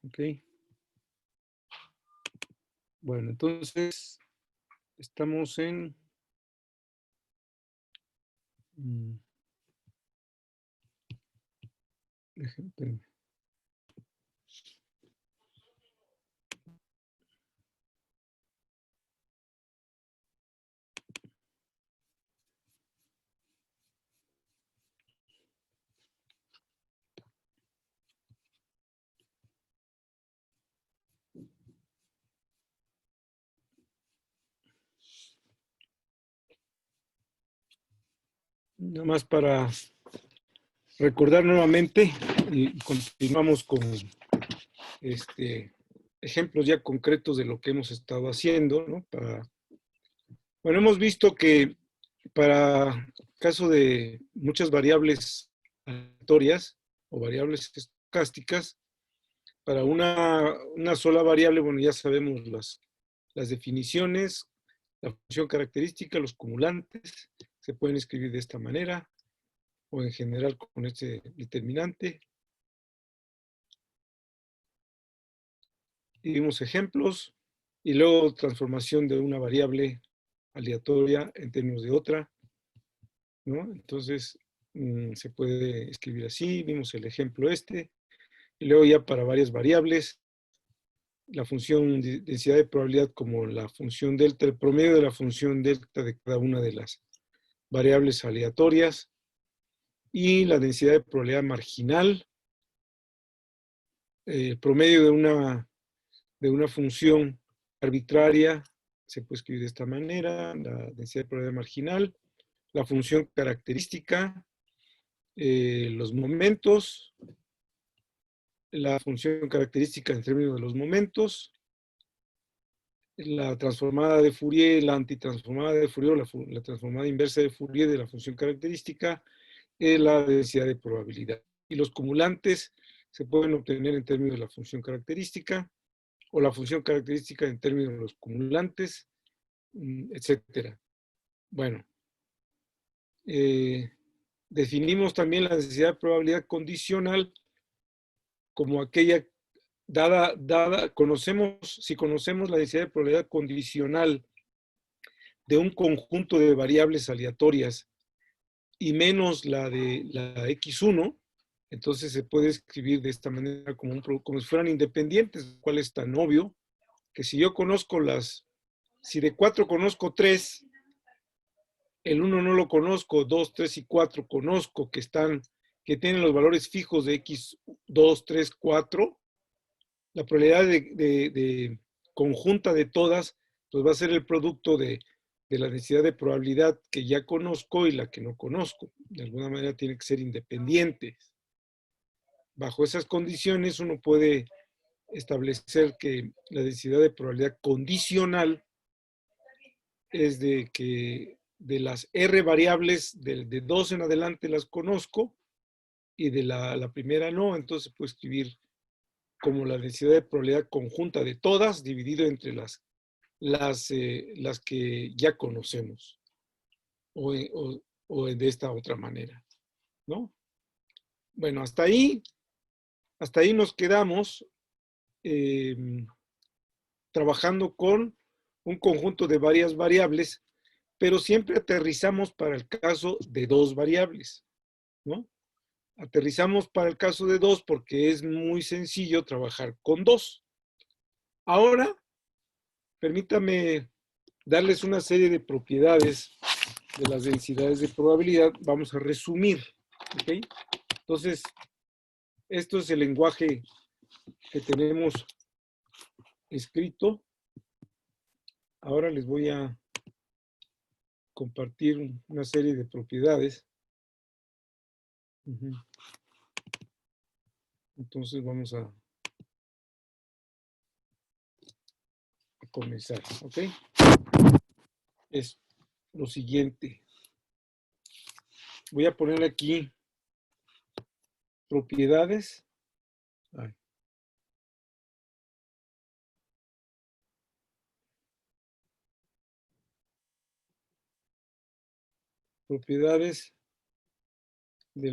Ok. Bueno, entonces estamos en... Espérenme. Nada más para recordar nuevamente y continuamos con ejemplos ya concretos de lo que hemos estado haciendo, ¿no? Bueno, hemos visto que para caso de muchas variables aleatorias o variables estocásticas, para una sola variable, bueno, ya sabemos las definiciones, la función característica, los cumulantes, se pueden escribir de esta manera o en general con este determinante. Y vimos ejemplos y luego transformación de una variable aleatoria en términos de otra, ¿no? Entonces, se puede escribir así, vimos el ejemplo y luego ya para varias variables, la función de densidad de probabilidad como la función delta, el promedio de la función delta de cada una de las variables aleatorias y la densidad de probabilidad marginal, el promedio de una función arbitraria, se puede escribir de esta manera, la densidad de probabilidad marginal, la función característica, los momentos, la función característica en términos de los momentos, la transformada de Fourier, la antitransformada de Fourier, la transformada inversa de Fourier de la función característica, la densidad de probabilidad. Y los cumulantes se pueden obtener en términos de la función característica o la función característica en términos de los cumulantes, etcétera. Bueno, definimos también la densidad de probabilidad condicional como aquella si conocemos la densidad de probabilidad condicional de un conjunto de variables aleatorias y menos la de la X1, entonces se puede escribir de esta manera como si fueran independientes, lo cual es tan obvio que si yo conozco si de 4 conozco 3, el 1 no lo conozco, 2, 3 y 4 conozco que tienen los valores fijos de X2, 3, 4, la probabilidad de conjunta de todas, pues va a ser el producto de la densidad de probabilidad que ya conozco y la que no conozco. De alguna manera tiene que ser independiente. Bajo esas condiciones uno puede establecer que la densidad de probabilidad condicional es de que de las R variables, de 2 en adelante las conozco y de la primera no, entonces puedo escribir como la densidad de probabilidad conjunta de todas dividido entre las que ya conocemos o de esta otra manera, ¿no? Bueno, hasta ahí nos quedamos trabajando con un conjunto de varias variables, pero siempre aterrizamos para el caso de dos variables, ¿no? Aterrizamos para el caso de dos porque es muy sencillo trabajar con dos. Ahora, permítame darles una serie de propiedades de las densidades de probabilidad. Vamos a resumir, ¿ok? Entonces, esto es el lenguaje que tenemos escrito. Ahora les voy a compartir una serie de propiedades. Entonces vamos a comenzar, ¿ok? Es lo siguiente. Voy a poner aquí propiedades. Ay. Propiedades de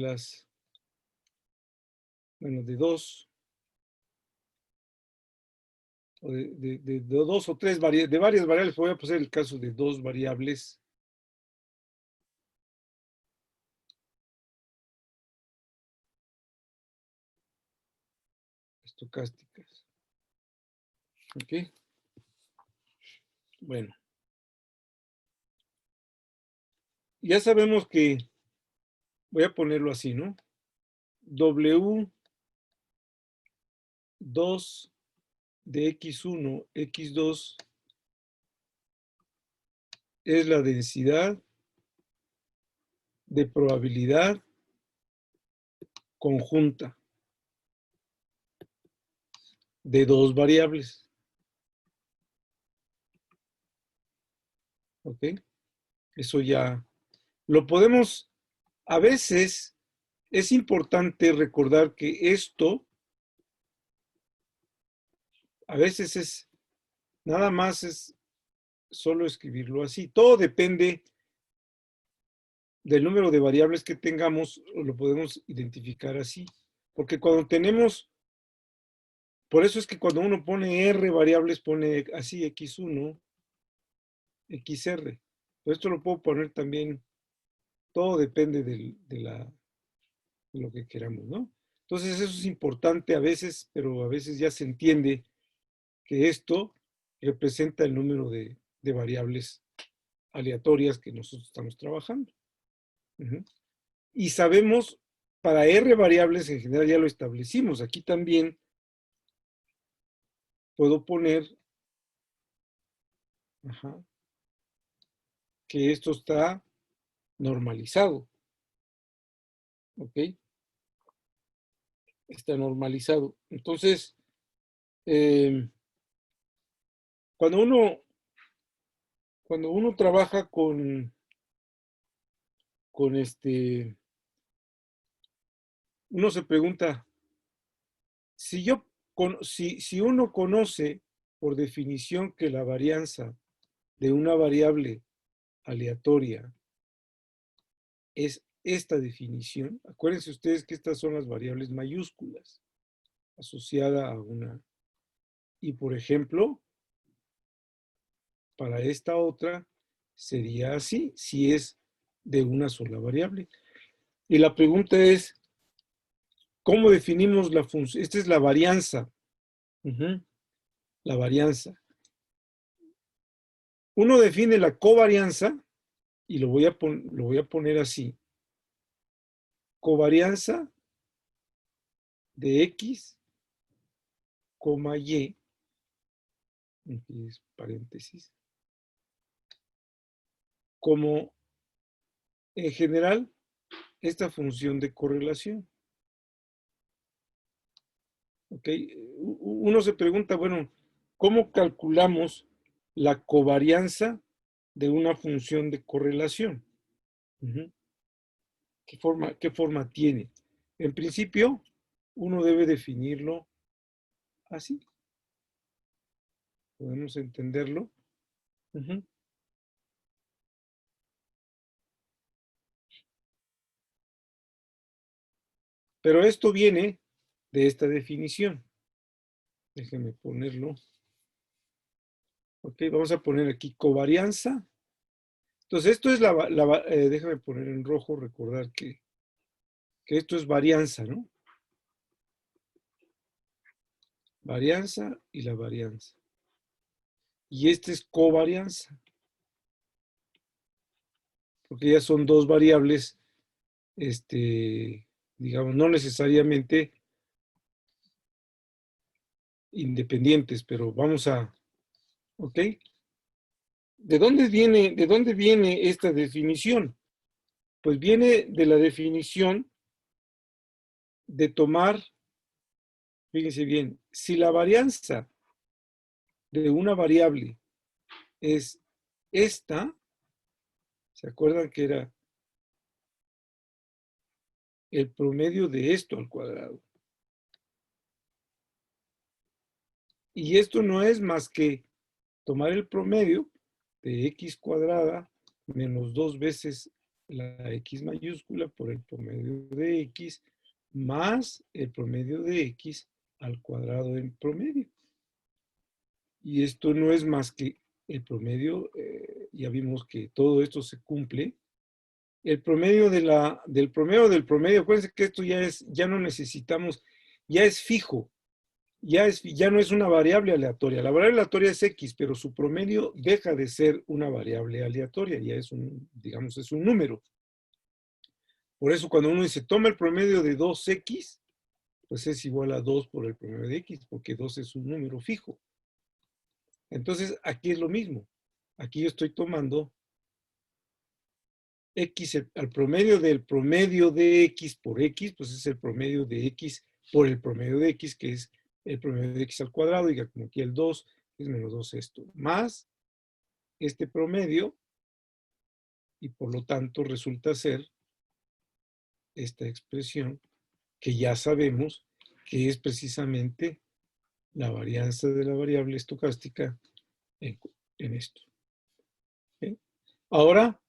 de dos o de dos o tres variables, de varias variables, voy a poner el caso de dos variables estocásticas. ¿Ok? Bueno, ya sabemos que, voy a ponerlo así, ¿no? W2 de X1, X2 es la densidad de probabilidad conjunta de dos variables. ¿Ok? Eso ya lo podemos, a veces es importante recordar que esto, a veces es, nada más es solo escribirlo así. Todo depende del número de variables que tengamos, lo podemos identificar así. Porque cuando tenemos, por eso es que cuando uno pone R variables, pone así X1, XR. Esto lo puedo poner también, todo depende de lo que queramos, ¿no? Entonces eso es importante a veces, pero a veces ya se entiende que esto representa el número de variables aleatorias que nosotros estamos trabajando. Y sabemos, para R variables en general ya lo establecimos. Aquí también puedo poner que esto está normalizado. ¿Ok? Está normalizado. Entonces, cuando uno trabaja con uno se pregunta, si uno conoce por definición que la varianza de una variable aleatoria es esta definición, acuérdense ustedes que estas son las variables mayúsculas asociada a una, y por ejemplo, para esta otra sería así, si es de una sola variable. Y la pregunta es, ¿cómo definimos la función? Esta es la varianza. La varianza. Uno define la covarianza y lo voy a poner así. Covarianza de X, Y, aquí es paréntesis, como en general esta función de correlación. ¿Ok? Uno se pregunta, bueno, ¿cómo calculamos la covarianza de una función de correlación? ¿Qué forma tiene? En principio, uno debe definirlo así. ¿Podemos entenderlo? Pero esto viene de esta definición. Déjenme ponerlo. Ok, vamos a poner aquí covarianza. Entonces, esto es déjame poner en rojo, recordar que esto es varianza, ¿no? Varianza y la varianza. Y este es covarianza. Porque ya son dos variables, digamos, no necesariamente independientes, pero vamos a, ¿ok? ¿De dónde viene esta definición? Pues viene de la definición de tomar, fíjense bien, si la varianza de una variable es esta, ¿se acuerdan que era el promedio de esto al cuadrado? Y esto no es más que tomar el promedio de x cuadrada menos 2 veces la x mayúscula por el promedio de x más el promedio de x al cuadrado en promedio. Y esto no es más que el promedio, ya vimos que todo esto se cumple. El promedio del promedio, acuérdense que esto ya no necesitamos, ya es fijo, ya no es una variable aleatoria. La variable aleatoria es X, pero su promedio deja de ser una variable aleatoria, ya es digamos, es un número. Por eso cuando uno dice, toma el promedio de 2X, pues es igual a 2 por el promedio de X, porque 2 es un número fijo. Entonces, aquí es lo mismo. Aquí yo estoy tomando X al promedio del promedio de X por X, pues es el promedio de X por el promedio de X, que es el promedio de X al cuadrado, y como aquí el 2 es menos 2 esto, más este promedio, y por lo tanto resulta ser esta expresión que ya sabemos que es precisamente la varianza de la variable estocástica en esto. ¿Okay? Ahora,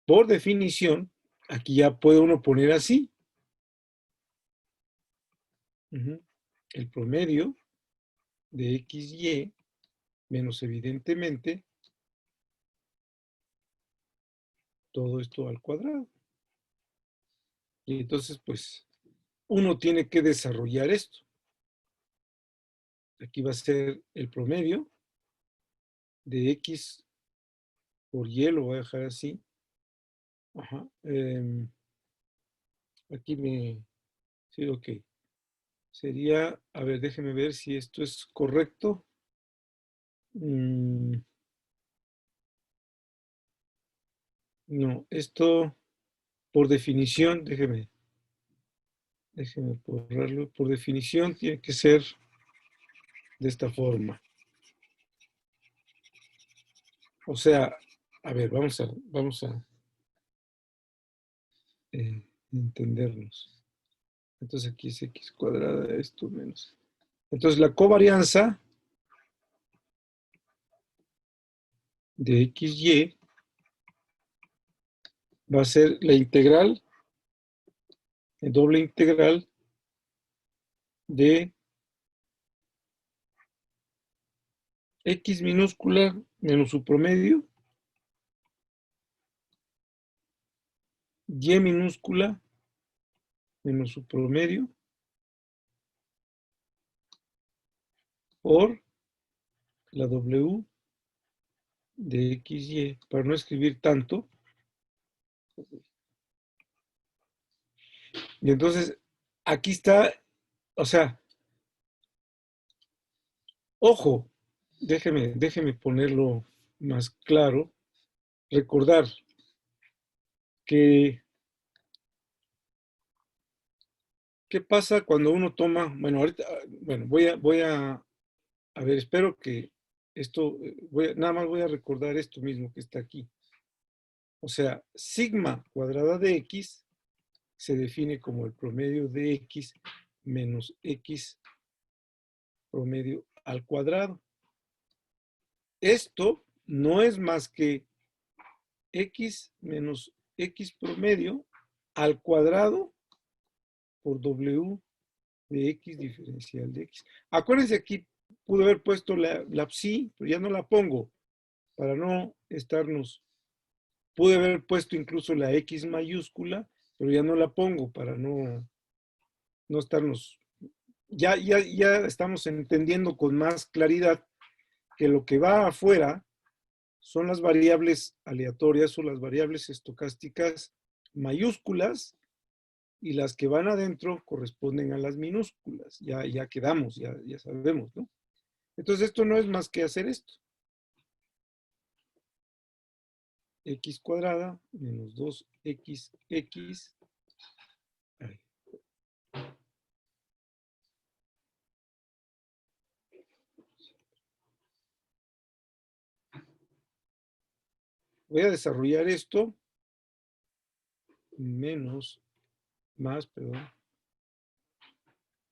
por definición, aquí ya puede uno poner así. El promedio de XY menos evidentemente todo esto al cuadrado. Y entonces, pues, uno tiene que desarrollar esto. Aquí va a ser el promedio de X por Y, lo voy a dejar así. Ajá. Aquí sí, ok. Sería, a ver, déjeme ver si esto es correcto. No, esto, por definición, déjeme borrarlo. Por definición tiene que ser de esta forma. O sea, a ver, vamos a entendernos. Entonces aquí es X cuadrada, esto menos. Entonces la covarianza de XY va a ser la integral, el doble integral de X minúscula menos su promedio, Y minúscula menos su promedio, por la W de XY, para no escribir tanto. Y entonces, aquí está, o sea, ojo, déjeme ponerlo más claro, recordar que ¿qué pasa cuando uno toma? Bueno, ahorita, bueno, voy a ver, espero que esto, nada más voy a recordar esto mismo que está aquí. O sea, sigma cuadrada de X se define como el promedio de X menos X promedio al cuadrado. Esto no es más que X menos X promedio al cuadrado por W de X diferencial de X. Acuérdense, aquí pude haber puesto la psi, pero ya no la pongo para no estarnos. Pude haber puesto incluso la X mayúscula, pero ya no la pongo para no estarnos. Ya estamos entendiendo con más claridad que lo que va afuera son las variables aleatorias o las variables estocásticas mayúsculas, y las que van adentro corresponden a las minúsculas. Ya quedamos, ya sabemos, ¿no? Entonces esto no es más que hacer esto. X cuadrada menos 2XX. Ay. Voy a desarrollar esto perdón,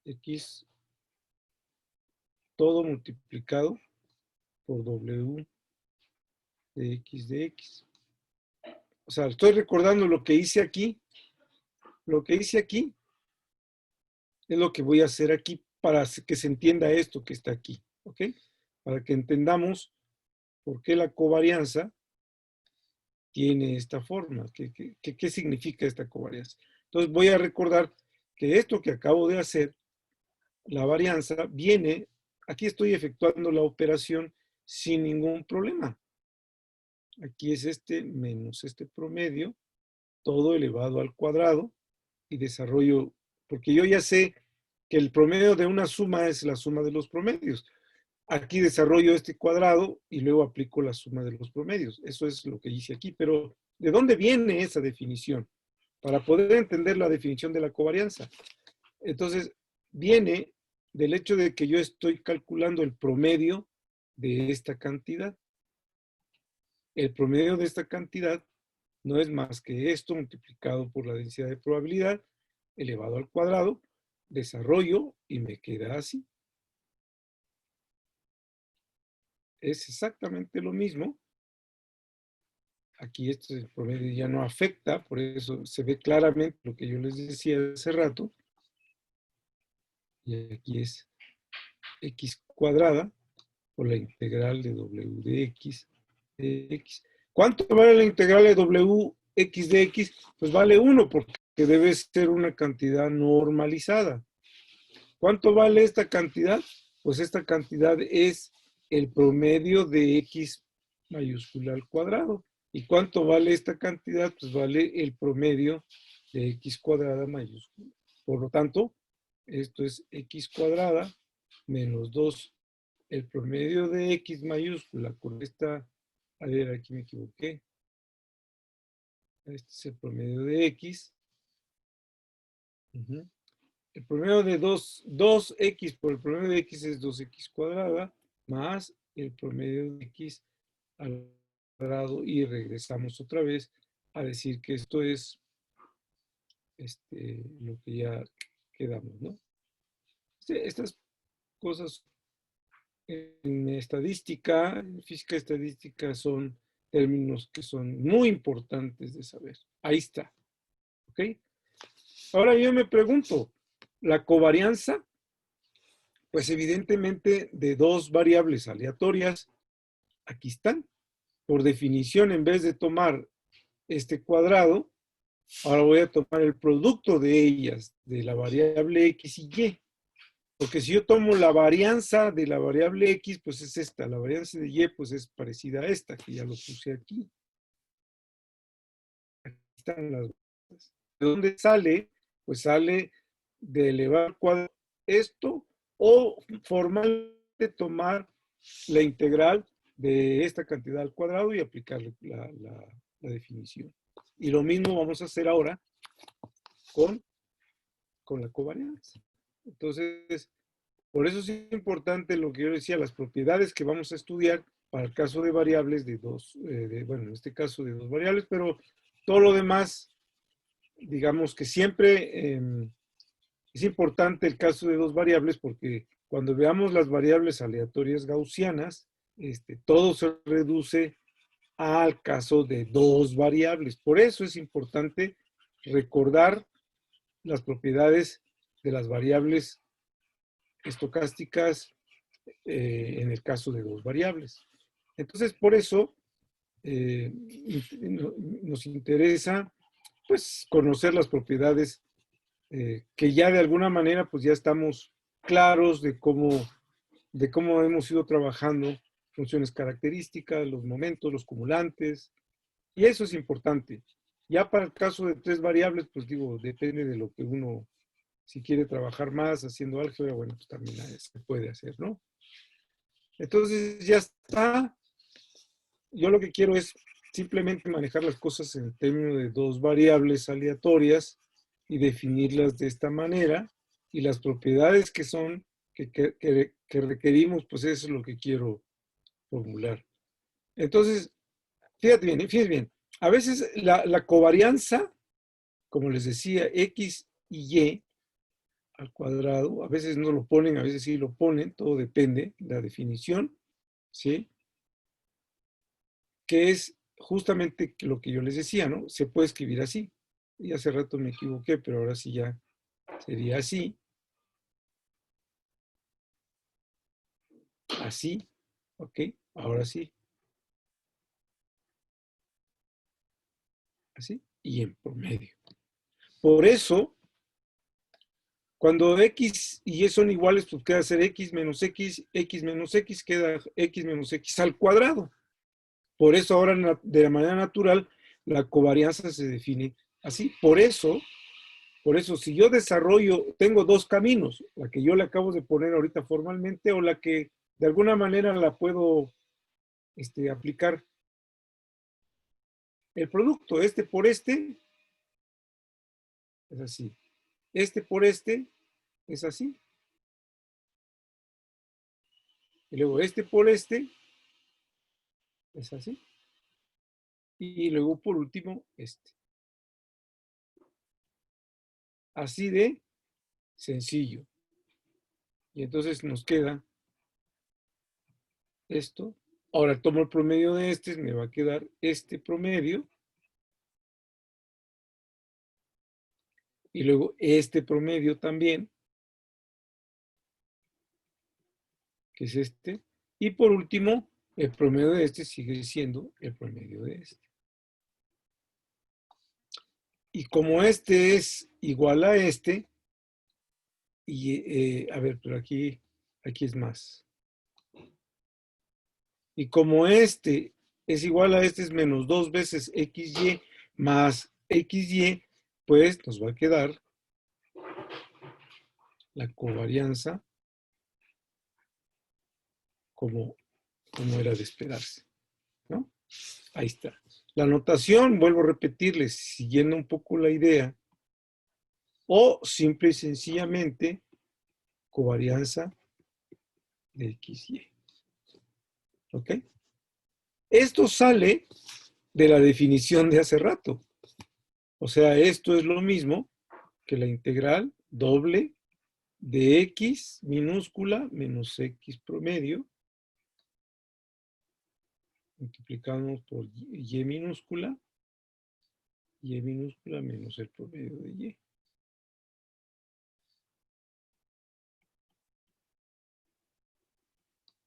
X todo multiplicado por W de X de X. O sea, estoy recordando lo que hice aquí. Lo que hice aquí es lo que voy a hacer aquí para que se entienda esto que está aquí. ¿ok? Para que entendamos por qué la covarianza tiene esta forma, qué significa esta covarianza. Entonces voy a recordar que esto que acabo de hacer, la varianza, viene, aquí estoy efectuando la operación sin ningún problema. Aquí es este menos este promedio, todo elevado al cuadrado, y desarrollo, porque yo ya sé que el promedio de una suma es la suma de los promedios. Aquí desarrollo este cuadrado y luego aplico la suma de los promedios. Eso es lo que hice aquí. Pero, ¿de dónde viene esa definición? Para poder entender la definición de la covarianza. Entonces, viene del hecho de que yo estoy calculando el promedio de esta cantidad. El promedio de esta cantidad no es más que esto multiplicado por la densidad de probabilidad elevado al cuadrado, desarrollo y me queda así. Es exactamente lo mismo. Aquí este promedio ya no afecta, por eso se ve claramente lo que yo les decía hace rato. Y aquí es x cuadrada por la integral de w de x de x. ¿Cuánto vale la integral de w x de x? Pues vale 1 porque debe ser una cantidad normalizada. ¿Cuánto vale esta cantidad? Pues esta cantidad es el promedio de x mayúscula al cuadrado. ¿Y cuánto vale esta cantidad? Pues vale el promedio de x cuadrada mayúscula. Por lo tanto, esto es x cuadrada menos 2, el promedio de x mayúscula con esta, a ver, aquí me equivoqué. Este es el promedio de x. El promedio de 2x por el promedio de x es 2x cuadrada más el promedio de x al cuadrado, y regresamos otra vez a decir que esto es lo que ya quedamos, ¿no? Estas cosas en estadística, en física estadística, son términos que son muy importantes de saber. Ahí está, ¿ok? Ahora yo me pregunto, la covarianza, pues evidentemente de dos variables aleatorias, aquí están. Por definición, en vez de tomar este cuadrado, ahora voy a tomar el producto de ellas, de la variable x y y. Porque si yo tomo la varianza de la variable x, pues es esta. La varianza de y, pues es parecida a esta, que ya lo puse aquí. Aquí están las varianzas. ¿De dónde sale? Pues sale de elevar al cuadrado esto, o formalmente tomar la integral de esta cantidad al cuadrado y aplicarle la definición. Y lo mismo vamos a hacer ahora con la covarianza. Entonces, por eso es importante lo que yo decía, las propiedades que vamos a estudiar para el caso de variables de dos, bueno, en este caso de dos variables, pero todo lo demás, digamos que siempre es importante el caso de dos variables, porque cuando veamos las variables aleatorias gaussianas, todo se reduce al caso de dos variables. Por eso es importante recordar las propiedades de las variables estocásticas en el caso de dos variables. Entonces, por eso nos interesa pues conocer las propiedades que ya de alguna manera pues ya estamos claros de cómo hemos ido trabajando funciones características, los momentos, los cumulantes, y eso es importante. Ya para el caso de tres variables, pues digo, depende de lo que uno, si quiere trabajar más haciendo álgebra, bueno, pues también se puede hacer, ¿no? Entonces ya está. Yo lo que quiero es simplemente manejar las cosas en términos de dos variables aleatorias y definirlas de esta manera, y las propiedades que son, que requerimos, pues eso es lo que quiero formular. Entonces, fíjate bien, a veces la covarianza, como les decía, x y y al cuadrado, a veces no lo ponen, a veces sí lo ponen, todo depende de la definición, ¿sí? Que es justamente lo que yo les decía, ¿no? Se puede escribir así. Y hace rato me equivoqué, pero ahora sí ya sería así. Así, ¿ok? Ahora sí. Así, y en promedio. Por eso, cuando x y y son iguales, pues queda ser x menos x queda x menos x al cuadrado. Por eso ahora, de la manera natural, la covarianza se define así. Por eso, si yo desarrollo, tengo dos caminos, la que yo le acabo de poner ahorita formalmente o la que de alguna manera la puedo aplicar. El producto, este por este, es así. Este por este, es así. Y luego este por este, es así. Y luego por último, este. Así de sencillo. Y entonces nos queda esto. Ahora tomo el promedio de este, me va a quedar este promedio. Y luego este promedio también, que es este. Y por último, el promedio de este sigue siendo el promedio de este. Y como este es igual a este, y a ver, pero aquí es más. Y como este es igual a este, es menos 2 veces XY más XY, pues nos va a quedar la covarianza como era de esperarse, ¿no? Ahí está. La notación, vuelvo a repetirles, siguiendo un poco la idea, o simple y sencillamente covarianza de XY. ¿Ok? Esto sale de la definición de hace rato. O sea, esto es lo mismo que la integral doble de x minúscula menos x promedio, multiplicamos por y minúscula menos el promedio de y.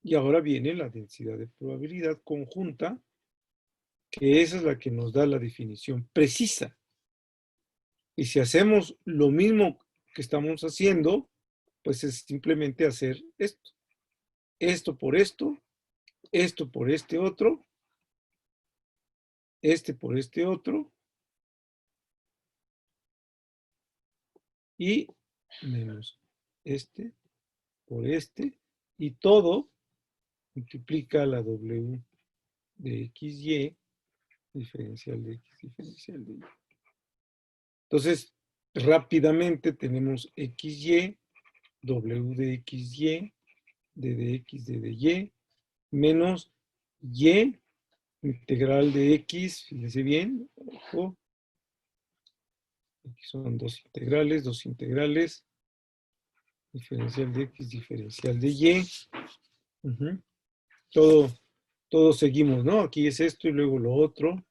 Y ahora viene la densidad de probabilidad conjunta, que esa es la que nos da la definición precisa. Y si hacemos lo mismo que estamos haciendo, pues es simplemente hacer esto. Esto por esto por este otro, este por este otro, y menos este por este, y todo multiplica la W de XY, diferencial de X, diferencial de Y. Entonces, rápidamente tenemos XY, W de XY, D de X, D de Y, menos Y, integral de X, fíjense bien, ojo, aquí son dos integrales, diferencial de X, diferencial de Y. Todo seguimos, ¿no? Aquí es esto y luego lo otro.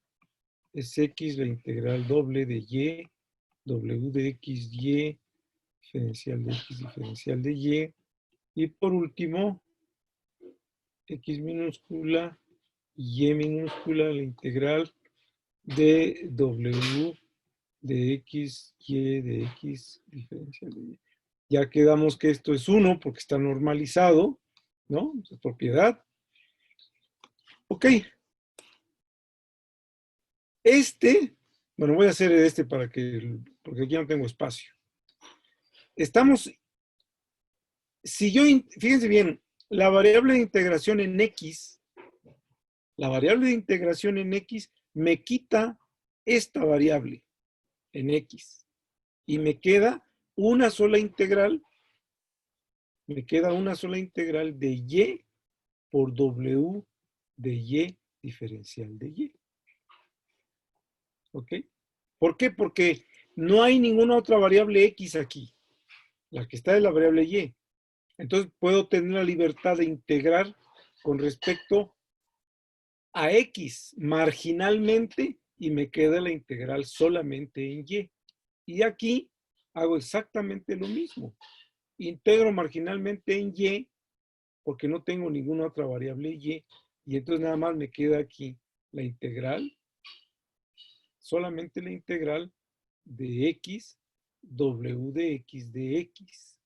Es X, la integral doble de Y, W de X, Y, diferencial de X, diferencial de Y. Y por último, X minúscula, Y minúscula, la integral de W de X, Y de X, diferencial de Y. Ya quedamos que esto es 1 porque está normalizado, ¿no? Es propiedad. Ok. Bueno, voy a hacer porque aquí no tengo espacio. Fíjense bien, la variable de integración en X, me quita esta variable en X y me queda una sola integral de Y por W de Y diferencial de Y. ¿Ok? ¿Por qué? Porque no hay ninguna otra variable X aquí. La que está es la variable Y. Entonces puedo tener la libertad de integrar con respecto a X marginalmente y me queda la integral solamente en Y. Y aquí hago exactamente lo mismo. Integro marginalmente en Y porque no tengo ninguna otra variable y entonces nada más me queda aquí la integral, solamente la integral de x, w de x.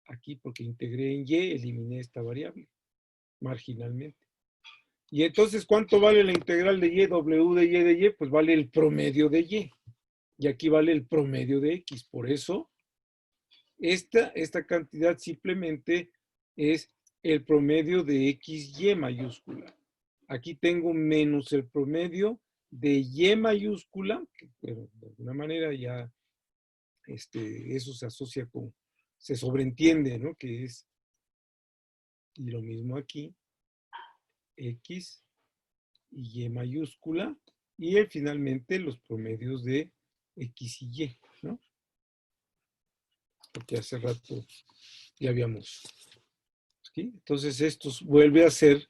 Aquí porque integré en y, eliminé esta variable marginalmente. Y entonces, ¿cuánto vale la integral de y, w de y? Pues vale el promedio de y. Y aquí vale el promedio de x. Por eso, esta cantidad simplemente es el promedio de xy mayúscula. Aquí tengo menos el promedio de y mayúscula, que bueno, de alguna manera ya eso se asocia con, se sobreentiende, ¿no? Que es, y lo mismo aquí, x y y mayúscula, y finalmente los promedios de x y y, ¿no? Porque hace rato ya habíamos. ¿Sí? Entonces esto vuelve a ser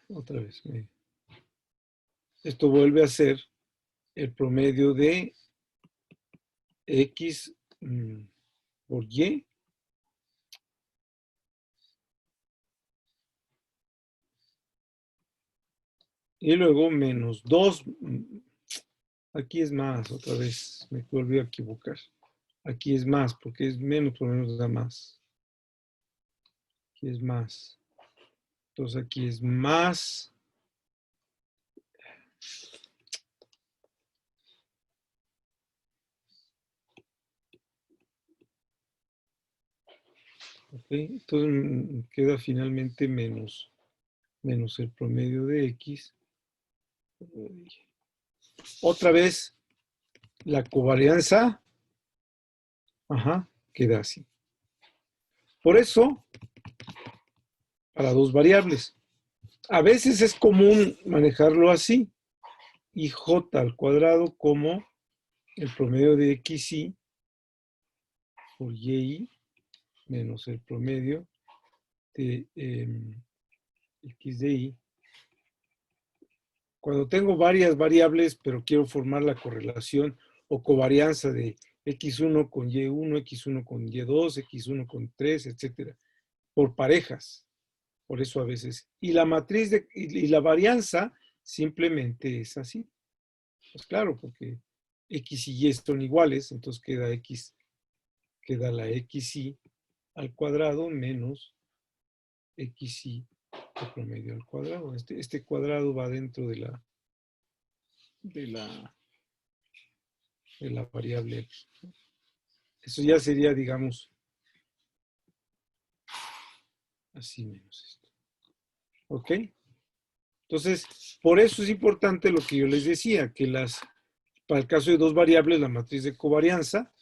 otra vez. Esto vuelve a ser el promedio de x por y y luego menos 2. Aquí es más, otra vez, me volví a equivocar. Aquí es más, porque es menos por menos da más. Aquí es más. Entonces aquí es más. Ok, entonces queda finalmente menos el promedio de x. Otra vez, la covarianza, queda así. Por eso, para dos variables. A veces es común manejarlo así. Y j al cuadrado como el promedio de xy por y menos el promedio de x de y. Cuando tengo varias variables, pero quiero formar la correlación o covarianza de x1 con y1, x1 con y2, x1 con 3, etcétera, por parejas. Por eso a veces. Y la matriz y la varianza simplemente es así. Pues claro, porque x y y son iguales, entonces queda la xy al cuadrado menos xy de promedio al cuadrado. Este cuadrado va dentro de la variable. Eso ya sería, digamos, así menos esto. ¿Ok? Entonces, por eso es importante lo que yo les decía, que para el caso de dos variables, la matriz de covarianza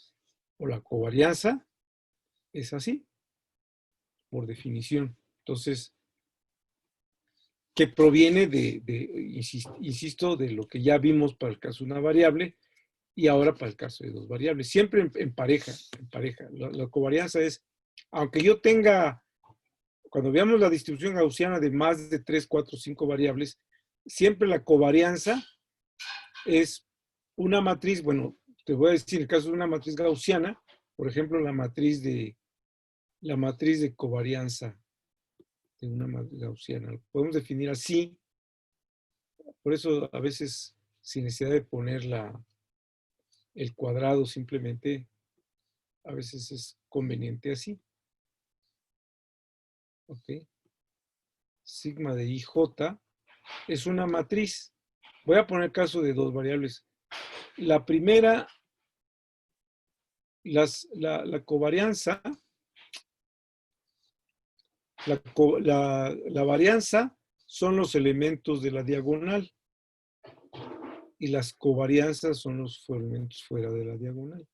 o la covarianza es así, por definición. Entonces, que proviene insisto, de lo que ya vimos para el caso de una variable y ahora para el caso de dos variables. Siempre en pareja, en pareja. La covarianza es, aunque yo tenga, cuando veamos la distribución gaussiana de más de 3, 4, 5 variables, siempre la covarianza es una matriz, bueno, te voy a decir, en el caso de una matriz gaussiana, por ejemplo, la matriz de covarianza de una matriz gaussiana. Lo podemos definir así. Por eso a veces, sin necesidad de poner el cuadrado, simplemente a veces es conveniente así. ¿Ok? Sigma de IJ es una matriz. Voy a poner caso de dos variables. La primera, la covarianza, la varianza son los elementos de la diagonal y las covarianzas son los elementos fuera de la diagonal.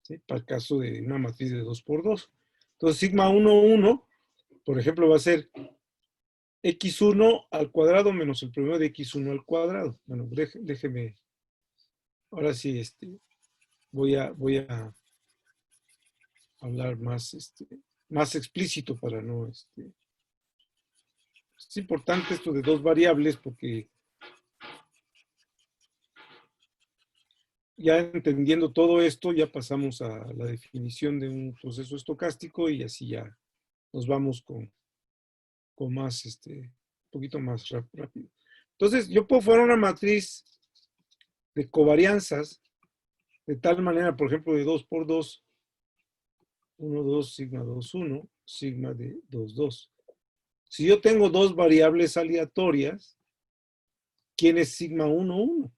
¿Sí? Para el caso de una matriz de 2 por 2. Entonces, sigma 1, 1, por ejemplo, va a ser x1 al cuadrado menos el promedio de x1 al cuadrado. Bueno, déjeme, ahora sí, voy a hablar más explícito para no, es importante esto de dos variables porque ya entendiendo todo esto, ya pasamos a la definición de un proceso estocástico y así ya nos vamos con más, un poquito más rápido. Entonces, yo puedo formar una matriz de covarianzas de tal manera, por ejemplo, de 2 por 2, 1, 2, sigma 2, 1, sigma de 2, 2. Si yo tengo dos variables aleatorias, ¿quién es sigma 1, 1?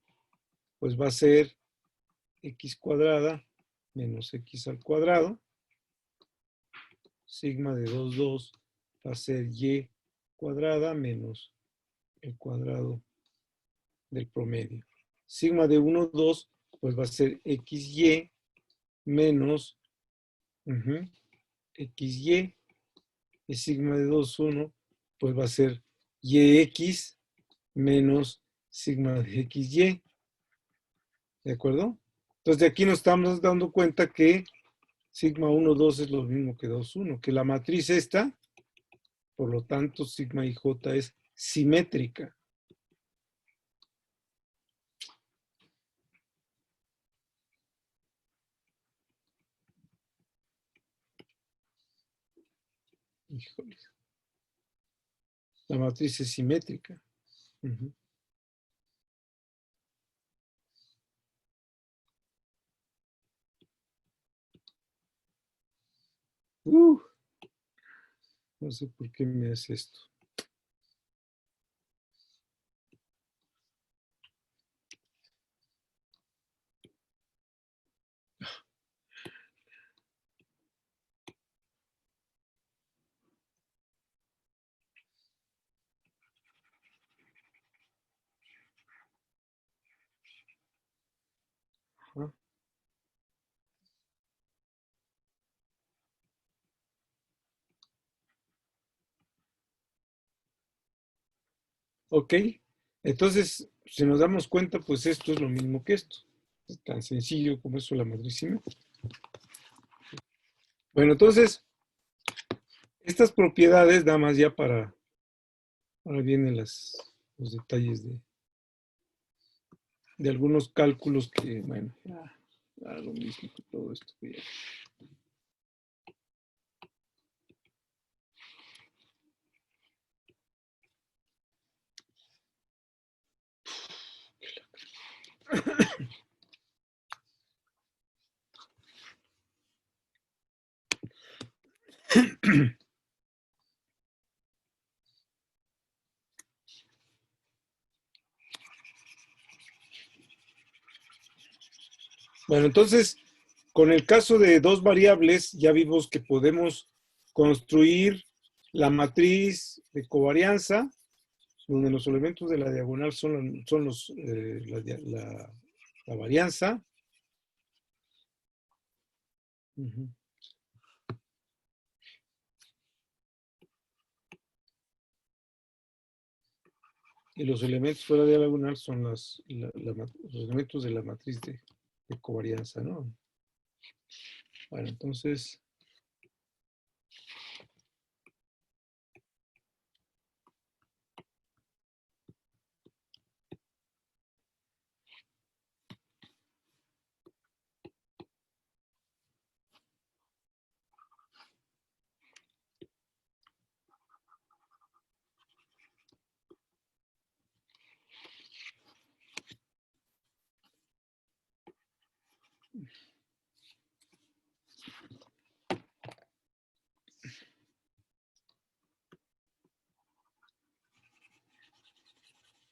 Pues va a ser x cuadrada menos x al cuadrado. Sigma de 2, 2 va a ser y cuadrada menos el cuadrado del promedio. Sigma de 1, 2, pues va a ser xy menos xy. Y sigma de 2, 1, pues va a ser yx menos sigma de xy. ¿De acuerdo? Entonces de aquí nos estamos dando cuenta que sigma 1, 2 es lo mismo que 2, 1, que la matriz esta, por lo tanto, sigma ij es simétrica. Híjole. La matriz es simétrica. No sé por qué me hace esto. Ajá. Ok. Entonces, si nos damos cuenta, pues esto es lo mismo que esto. Es tan sencillo como eso la matriz simétrica. Bueno, entonces, estas propiedades, nada más ya para, ahora vienen los detalles de algunos cálculos que, bueno, ya lo mismo que todo esto. Bueno, entonces, con el caso de dos variables, ya vimos que podemos construir la matriz de covarianza, donde los elementos de la diagonal son la varianza. Y los elementos fuera de la diagonal son los elementos de la matriz de covarianza, ¿no? Bueno, entonces,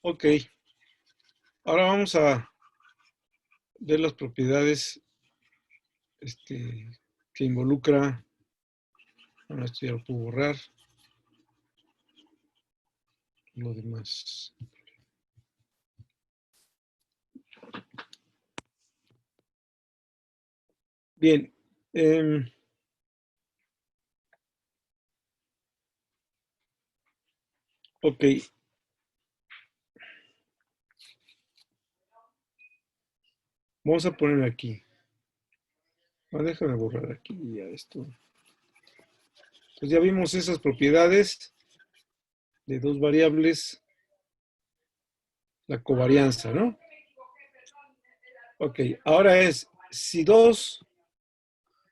ok. Ahora vamos a ver las propiedades que involucra. Bueno, esto ya lo puedo borrar. Lo demás. Bien. Ok. Vamos a poner aquí. Déjame borrar aquí ya esto. Pues ya vimos esas propiedades de dos variables, la covarianza, ¿no? Ok, ahora es, si dos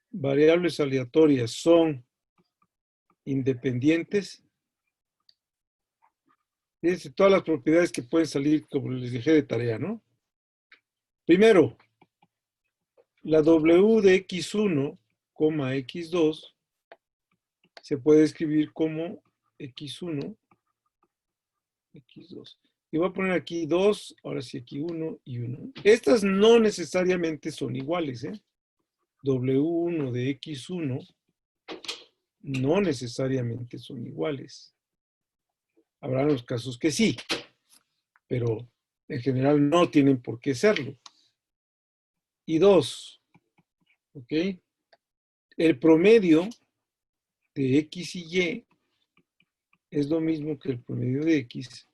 variables aleatorias son independientes, fíjense todas las propiedades que pueden salir, como les dije, de tarea, ¿no? Primero, la W de x1, x2 se puede escribir como x1, x2. Y voy a poner aquí 2, ahora sí aquí 1 y 1. Estas no necesariamente son iguales, ¿eh? W1 de x1 no necesariamente son iguales. Habrá los casos que sí, pero en general no tienen por qué serlo. Y 2, ¿ok? El promedio de x y y es lo mismo que el promedio de x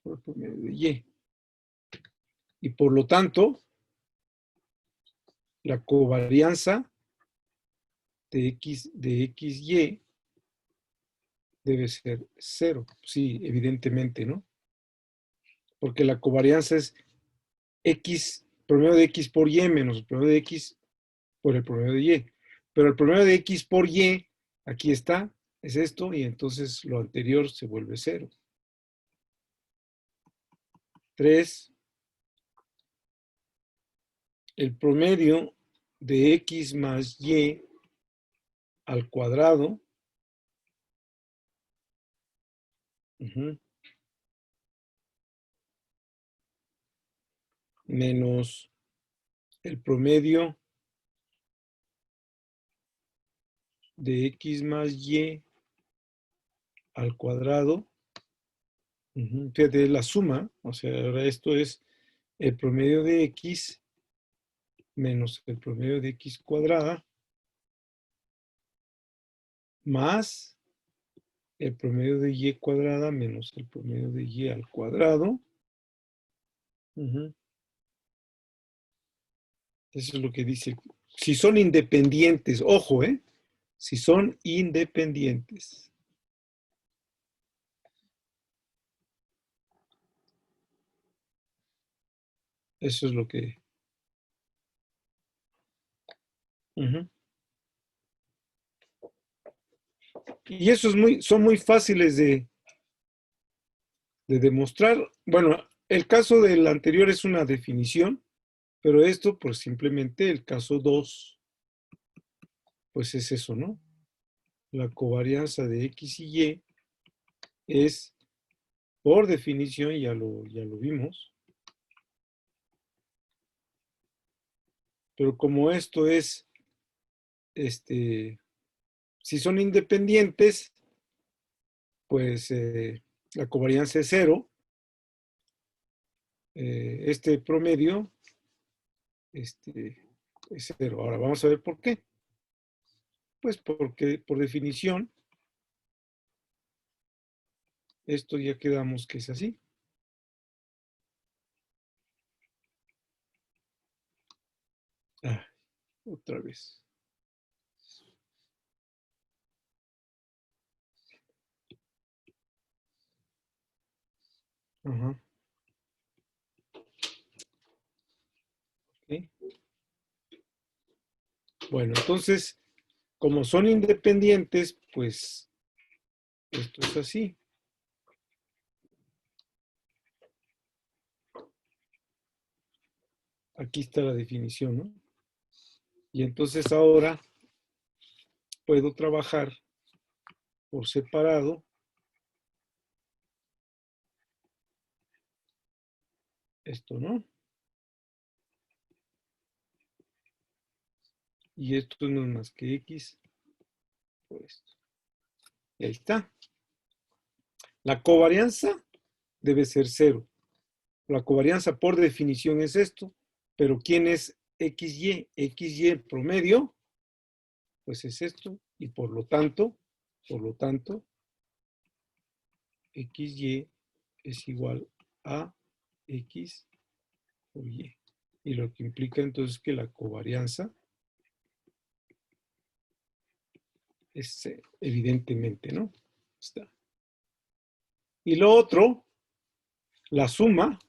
por el promedio de y. Y por lo tanto, la covarianza de XY debe ser 0. Sí, evidentemente, ¿no? Porque la covarianza es X, promedio de X por Y menos el promedio de X por el promedio de Y. Pero el promedio de X por Y, aquí está, es esto, y entonces lo anterior se vuelve 0. 3. El promedio de X más Y al cuadrado, menos el promedio de X más Y al cuadrado. Fíjate, la suma, o sea, ahora esto es el promedio de X menos el promedio de X cuadrada más el promedio de Y cuadrada menos el promedio de Y al cuadrado. Eso es lo que dice. Si son independientes, ojo, si son independientes. Eso es lo que... Y eso es son muy fáciles de demostrar. Bueno, el caso del anterior es una definición, pero esto, pues simplemente el caso 2, pues es eso, ¿no? La covarianza de X y Y es, por definición, ya lo vimos, pero como esto es, si son independientes, pues la covarianza es 0. Este promedio es 0. Ahora vamos a ver por qué. Pues porque por definición, esto ya quedamos que es así. Otra vez. Ajá. ¿Okay? Bueno, entonces, como son independientes, pues esto es así. Aquí está la definición, ¿no? Y entonces ahora puedo trabajar por separado esto, ¿no? Y esto no es más que X por esto. Y ahí está. La covarianza debe ser 0. La covarianza por definición es esto, pero ¿quién es XY? XY el promedio, pues es esto, y por lo tanto, XY es igual a X por Y. Y lo que implica entonces que la covarianza es 0, evidentemente, ¿no? Está. Y lo otro, la suma,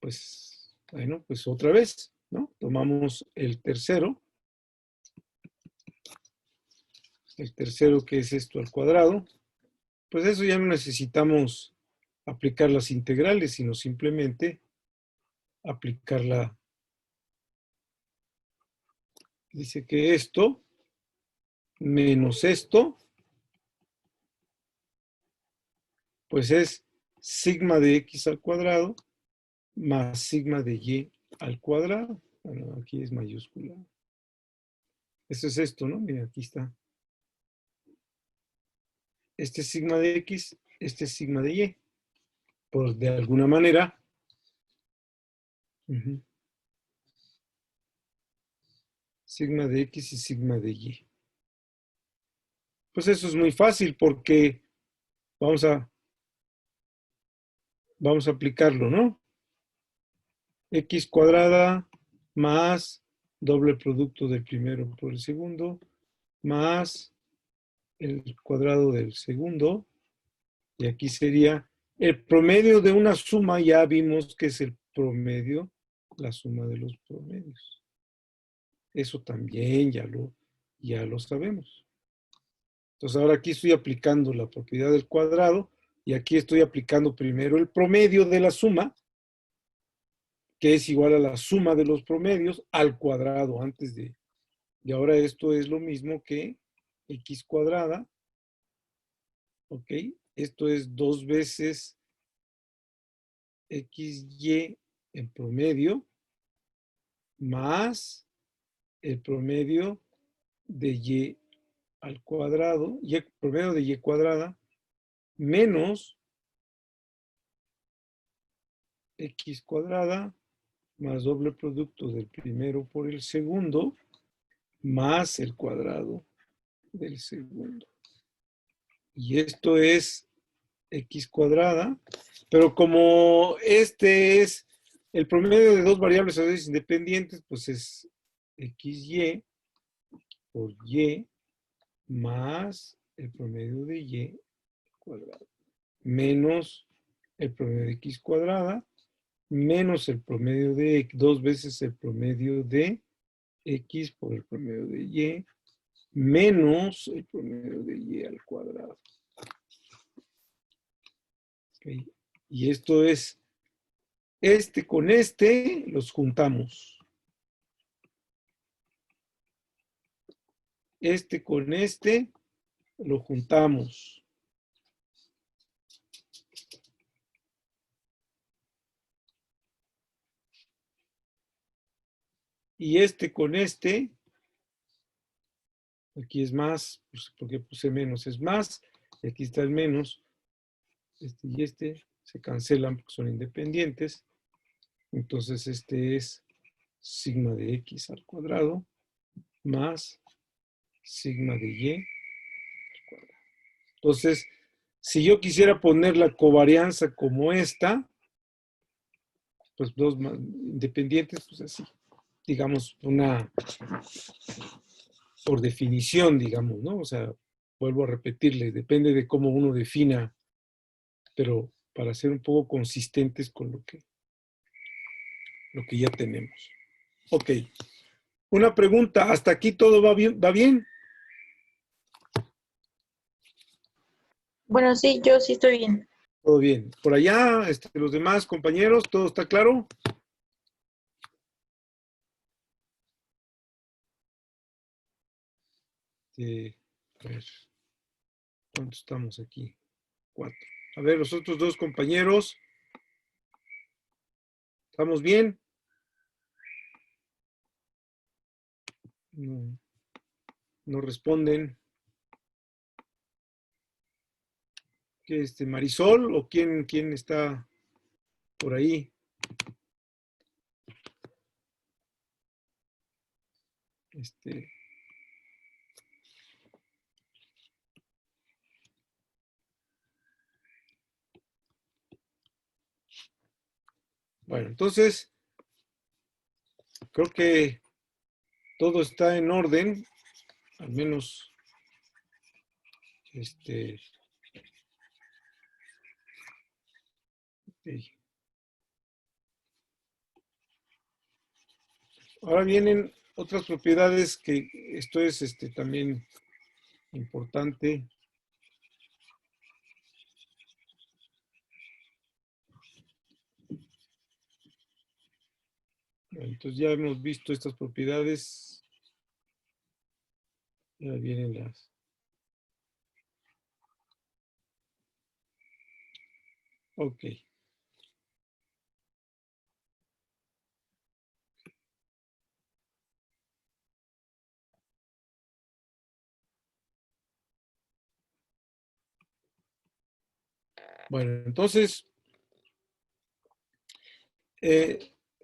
pues Bueno, pues otra vez, ¿no? Tomamos el tercero que es esto al cuadrado, pues eso ya no necesitamos aplicar las integrales, sino simplemente aplicarla. Dice que esto menos esto, pues es sigma de x al cuadrado más sigma de y al cuadrado. Bueno, aquí es mayúscula. Eso es esto, ¿no? Miren, aquí está. Este es sigma de x, este es sigma de y. Pues de alguna manera. Sigma de x y sigma de y. Pues eso es muy fácil porque vamos a aplicarlo, ¿no? X cuadrada más doble producto del primero por el segundo más el cuadrado del segundo. Y aquí sería el promedio de una suma. Ya vimos que es el promedio, la suma de los promedios. Eso también ya lo sabemos. Entonces ahora aquí estoy aplicando la propiedad del cuadrado y aquí estoy aplicando primero el promedio de la suma, que es igual a la suma de los promedios al cuadrado antes de. Y ahora esto es lo mismo que x cuadrada, ¿ok? Esto es 2 veces xy en promedio más el promedio de y al cuadrado, y el promedio de y cuadrada menos x cuadrada más doble producto del primero por el segundo más el cuadrado del segundo. Y esto es x cuadrada, pero como este es el promedio de dos variables a veces independientes, pues es xy por y más el promedio de y cuadrado menos el promedio de x cuadrada menos el promedio de 2 veces el promedio de x por el promedio de y menos el promedio de y al cuadrado. Okay. Y esto es, este con este los juntamos. Este con este lo juntamos. Y este con este, aquí es más, pues porque puse menos, es más. Y aquí está el menos. Este y este se cancelan porque son independientes. Entonces este es sigma de x al cuadrado más sigma de y al cuadrado. Entonces, si yo quisiera poner la covarianza como esta, pues dos más independientes, pues así. Digamos, una por definición, digamos, ¿no? O sea, vuelvo a repetirle, depende de cómo uno defina, pero para ser un poco consistentes con lo que ya tenemos. Ok. Una pregunta, ¿hasta aquí todo va bien? ¿Va bien? Bueno, sí, yo sí estoy bien. Todo bien. Por allá, los demás compañeros, ¿todo está claro? A ver, ¿cuántos estamos aquí? 4. A ver, los otros dos compañeros, ¿estamos bien? No, no responden. ¿Qué Marisol o quién está por ahí? Bueno, entonces, creo que todo está en orden, al menos, okay. Ahora vienen otras propiedades que esto es también importante. Entonces ya hemos visto estas propiedades. Ya vienen las. Ok. Bueno, entonces,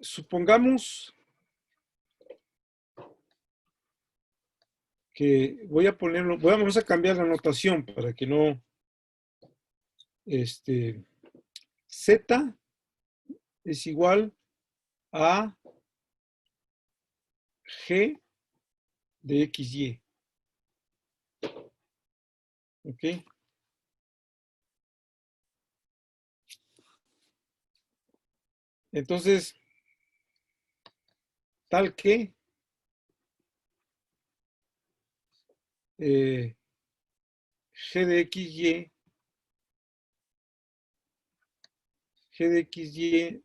supongamos que voy a ponerlo, vamos a cambiar la notación para que no, Z es igual a G de XY. ¿Ok? Entonces, tal que G de XY, G de XY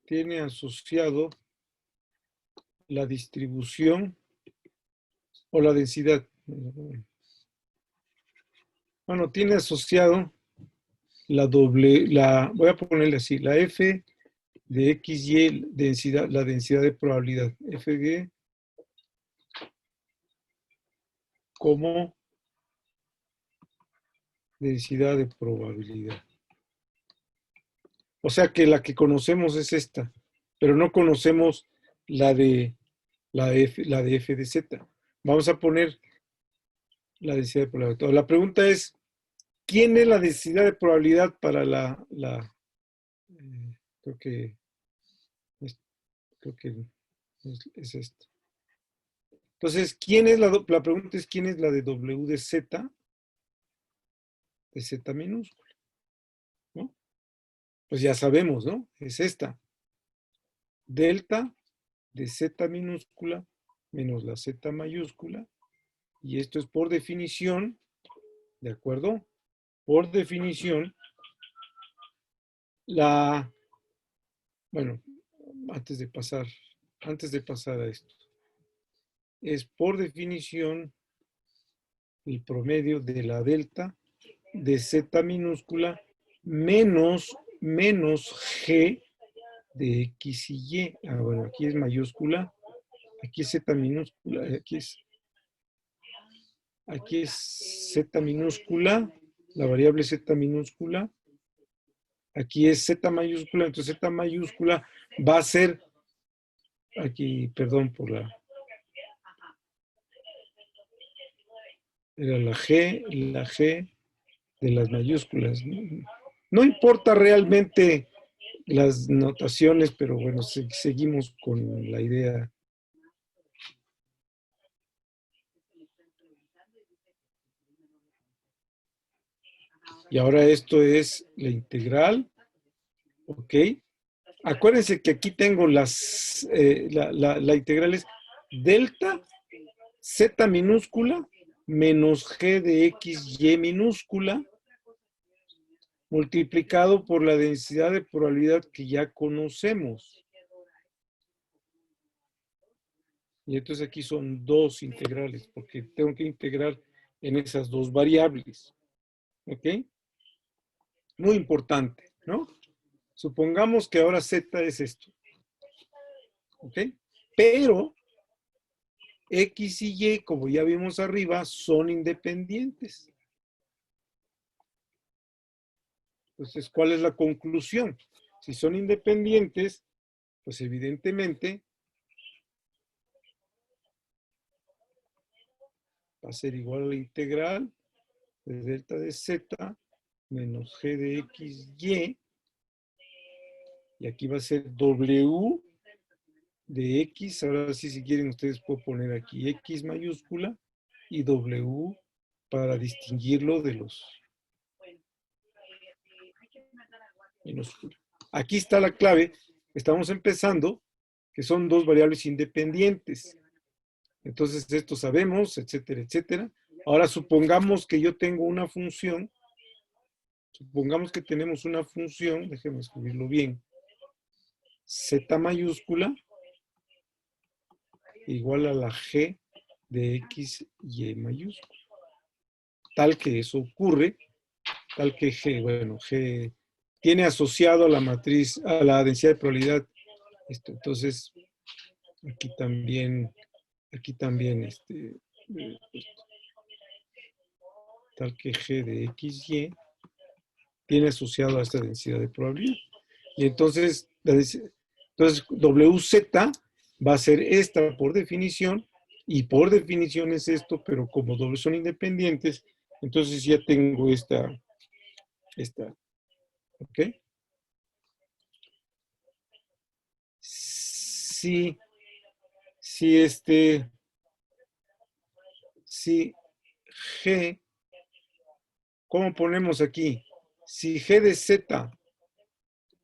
tiene asociado la distribución o la densidad. Bueno, tiene asociado voy a ponerle así, la F de XY, densidad, la densidad de probabilidad, FG como densidad de probabilidad. O sea que la que conocemos es esta, pero no conocemos la de F de Z. Vamos a poner la densidad de probabilidad. La pregunta es, ¿quién es la densidad de probabilidad para creo que es esto? Entonces, la pregunta es, ¿quién es la de W de Z minúscula? ¿No? Pues ya sabemos, ¿no? Es esta. Delta de Z minúscula menos la Z mayúscula. Y esto es por definición, ¿de acuerdo? Por definición, bueno, antes de pasar a esto, es por definición el promedio de la delta de Z minúscula menos G de X y Y. Bueno, aquí es mayúscula, aquí es Z minúscula, aquí es Z minúscula, la variable Z minúscula, aquí es Z mayúscula, entonces Z mayúscula va a ser, aquí, perdón por era la G de las mayúsculas. No importa realmente las notaciones, pero bueno, seguimos con la idea. Y ahora esto es la integral, ¿ok? Acuérdense que aquí tengo la integral es delta Z minúscula menos G de X, Y minúscula multiplicado por la densidad de probabilidad que ya conocemos. Y entonces aquí son dos integrales, porque tengo que integrar en esas dos variables. ¿Ok? Muy importante, ¿no? Supongamos que ahora Z es esto. ¿Ok? Pero X y Y, como ya vimos arriba, son independientes. Entonces, ¿cuál es la conclusión? Si son independientes, pues evidentemente va a ser igual a la integral de delta de Z menos G de X, Y. Y aquí va a ser W de X. Ahora sí, si quieren, ustedes pueden poner aquí X mayúscula y W para distinguirlo de los minúscula. Aquí está la clave. Estamos empezando, que son dos variables independientes. Entonces, esto sabemos, etcétera, etcétera. Ahora, supongamos que yo tengo una función. Supongamos que tenemos una función, déjenme escribirlo bien, z mayúscula igual a la g de x, y mayúscula. Tal que eso ocurre, tal que g, bueno, g tiene asociado a la matriz, a la densidad de probabilidad esto. Entonces, aquí también, tal que g de x, y tiene asociado a esta densidad de probabilidad. Y entonces, WZ va a ser esta por definición, y por definición es esto, pero como dobles son independientes, entonces ya tengo esta, ¿ok? Si G, ¿cómo ponemos aquí? Si G de Z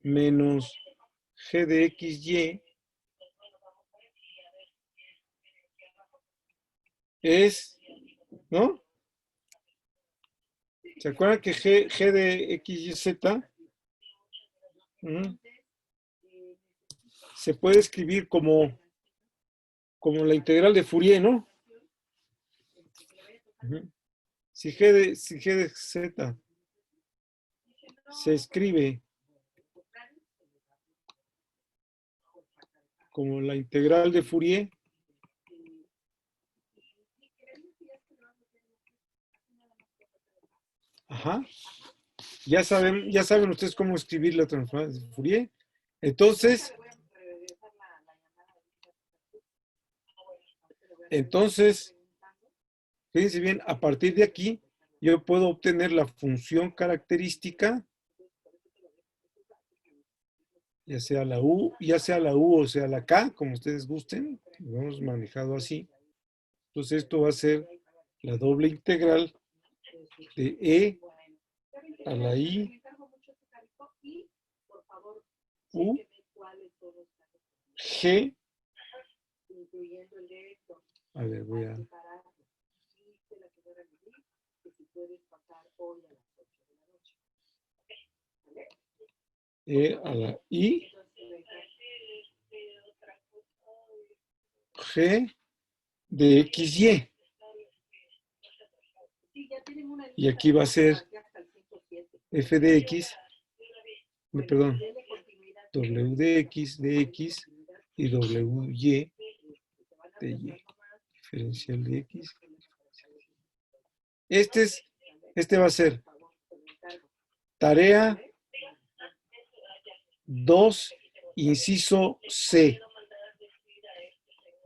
menos G de XY es, ¿no? ¿Se acuerdan que G de XYZ se puede escribir como la integral de Fourier, ¿no? Si G de Z se escribe como la integral de Fourier, ajá, ya saben ustedes cómo escribir la transformación de Fourier. Entonces, fíjense bien, a partir de aquí, yo puedo obtener la función característica, ya sea la U o sea la K, como ustedes gusten, lo hemos manejado así. Entonces esto va a ser la doble integral de E a la I, U, G. A ver, voy a... E a la I, G de XY. Y aquí va a ser F de X, perdón, W de X y WY de Y. Diferencial de X. Este va a ser tarea 2, inciso C.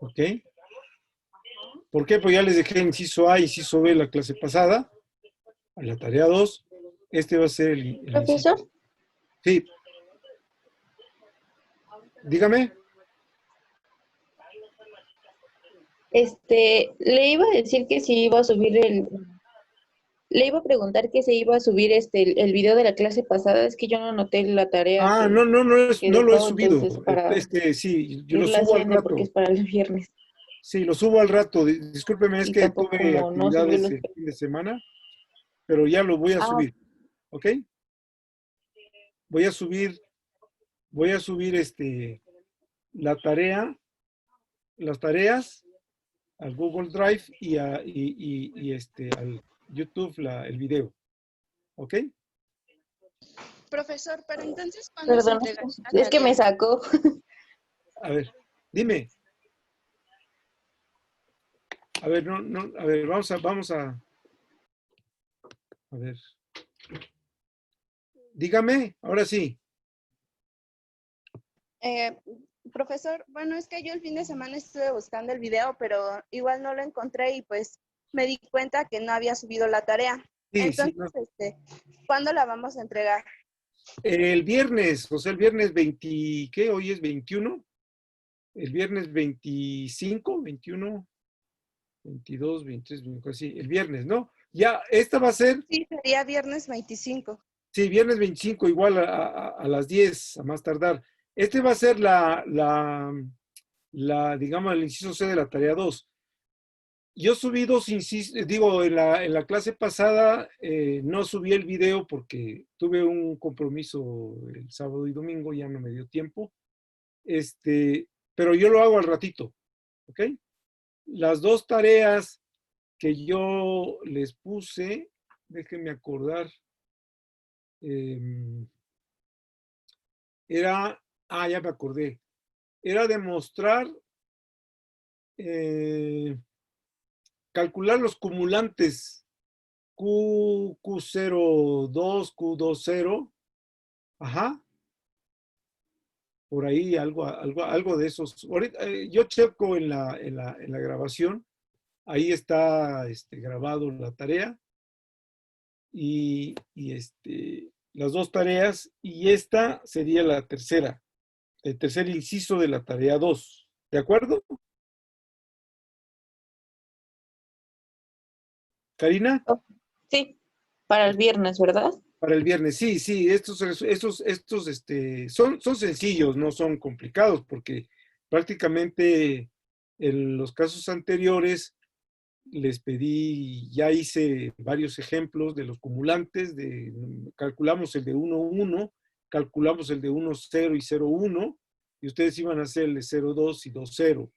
¿Ok? ¿Por qué? Pues ya les dejé inciso A, inciso B la clase pasada. A la tarea 2. Este va a ser el ¿Profesor? inciso. Sí. Dígame. Le iba a decir que si iba a subir le iba a preguntar que se iba a subir el video de la clase pasada, es que yo no anoté la tarea Ah, que no lo he dejó, subido. entonces para Sí, yo lo irla subo al haciendo porque rato. es para el viernes. Sí, lo subo al rato. Discúlpeme, es Y que tampoco tuve como no subió actividades los... el fin de semana, pero ya lo voy a Ah, subir. ¿Ok? Voy a subir la tarea, las tareas al Google Drive y al YouTube el video. ¿Ok? Profesor, pero entonces, ¿cuándo se perdón, entregaría la es que me tarea? sacó. A ver, dime. A ver, a ver, a ver. Dígame, ahora sí. Eh, Profesor, bueno, es que yo el fin de semana estuve buscando el video, pero igual no lo encontré y pues me di cuenta que no había subido la tarea. Sí, no. Entonces, ¿cuándo la vamos a entregar? El viernes, o sea, el viernes 20, ¿qué? Hoy es 21. El viernes 25, 21, 22, 23, 24, sí, el viernes, ¿no? Ya, esta va a ser, Sí, sería viernes 25. Sí, viernes 25, igual a las 10, a más tardar. Este va a ser digamos, el inciso C de la tarea 2. Yo subí dos incisos, digo, en la clase pasada no subí el video porque tuve un compromiso el sábado y domingo, ya no me dio tiempo. Pero yo lo hago al ratito, ¿ok? Las dos tareas que yo les puse, déjenme acordar, eh, ya me acordé, era demostrar, calcular los cumulantes Q02, Q20, ajá, por ahí algo de esos. Ahorita, yo checo en la grabación, ahí está grabado la tarea y las dos tareas, y esta sería la tercera, el tercer inciso de la tarea 2. ¿De acuerdo? Karina, Oh, sí, para el viernes, ¿verdad? para el viernes. Sí, sí, son sencillos, no son complicados, porque prácticamente en los casos anteriores les pedí, ya hice varios ejemplos de los cumulantes, calculamos el de 1, 1, calculamos el de 1, 0 y 0, 1, y ustedes iban a hacer el de 0, 2 y 2, 0,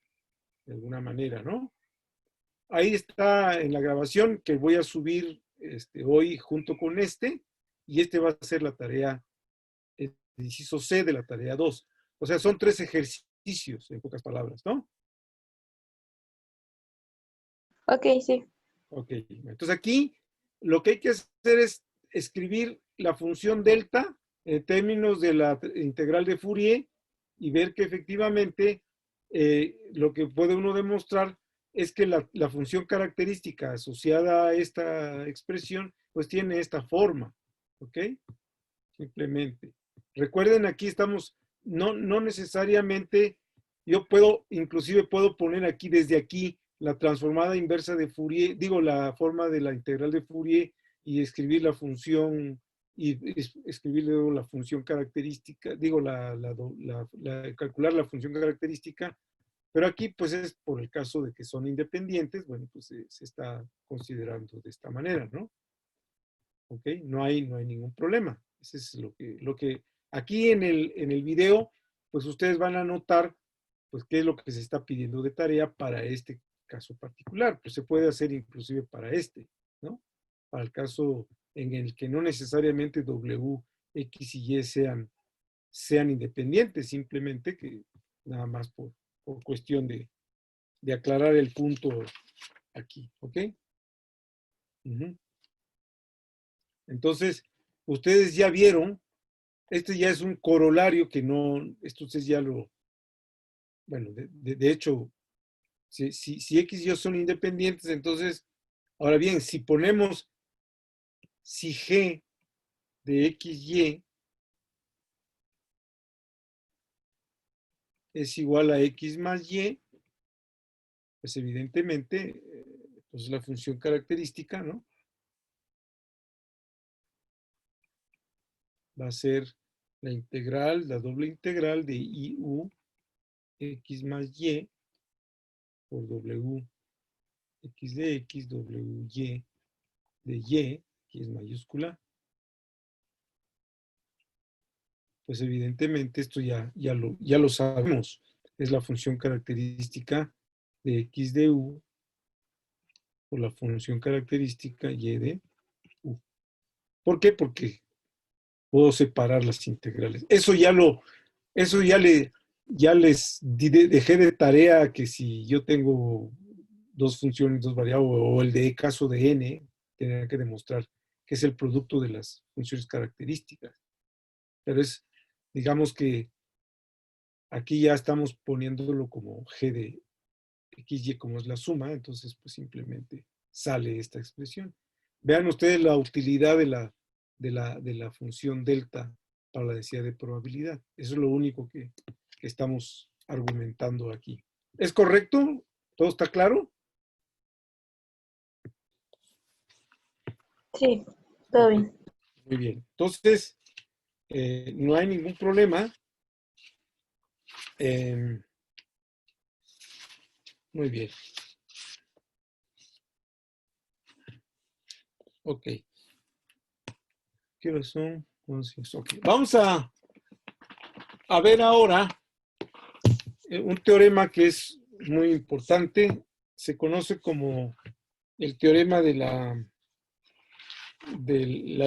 de alguna manera, ¿no? Ahí está en la grabación que voy a subir hoy junto con y va a ser la tarea, el inciso C de la tarea 2. O sea, son 3 ejercicios, en pocas palabras, ¿no? Ok, sí. Ok, entonces aquí lo que hay que hacer es escribir la función delta en términos de la integral de Fourier y ver que efectivamente lo que puede uno demostrar es que la función característica asociada a esta expresión pues tiene esta forma, ¿ok? Simplemente. Recuerden, aquí estamos, no necesariamente, inclusive puedo poner aquí, desde aquí, la transformada inversa de Fourier, digo, la forma de la integral de Fourier y escribir la función, escribir luego la función característica, digo, calcular la función característica, pero aquí, pues, es por el caso de que son independientes, bueno, pues se está considerando de esta manera, ¿no? ¿Ok? No hay ningún problema. Ese es lo que aquí en el video, pues ustedes van a notar, pues qué es lo que se está pidiendo de tarea para este caso particular. Pues se puede hacer inclusive para ¿no? Para el caso en el que no necesariamente W, X y Y sean independientes, simplemente que nada más por cuestión de aclarar el punto aquí, ¿ok? Uh-huh. Entonces, ustedes ya vieron, ya es un corolario que no, esto ustedes ya bueno, de hecho, si X y Y son independientes, entonces, ahora bien, si G de X, Y es igual a X más Y, pues evidentemente, pues la función característica, ¿no? Va a ser la doble integral de IU X más Y por W X de X, W Y de Y, que es mayúscula, pues evidentemente esto ya lo sabemos. Es la función característica de X de U por la función característica Y de U. ¿Por qué? Porque puedo separar las integrales. Eso ya les dejé de tarea que si yo tengo dos funciones, dos variables, o el de caso de N, tenía que demostrar que es el producto de las funciones características. Pero digamos que aquí ya estamos poniéndolo como G de XY como es la suma, entonces pues simplemente sale esta expresión. Vean ustedes la utilidad de la función delta para la densidad de probabilidad. Eso es lo único que estamos argumentando aquí. ¿Es correcto? ¿Todo está claro? Sí, todo bien. Muy bien. Entonces, no hay ningún problema. Muy bien. Ok. ¿Qué horas son? 11. Ok. Vamos a ver ahora un teorema que es muy importante. Se conoce como el teorema de la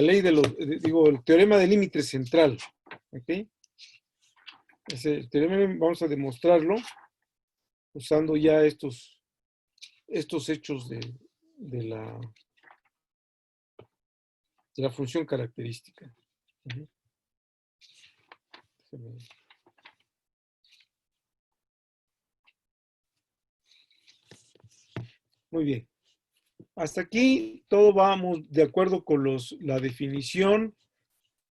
ley de los, digo, el teorema del límite central. ¿Ok? Ese teorema vamos a demostrarlo usando ya estos hechos de la función característica. Muy bien. Hasta aquí todo vamos de acuerdo con la definición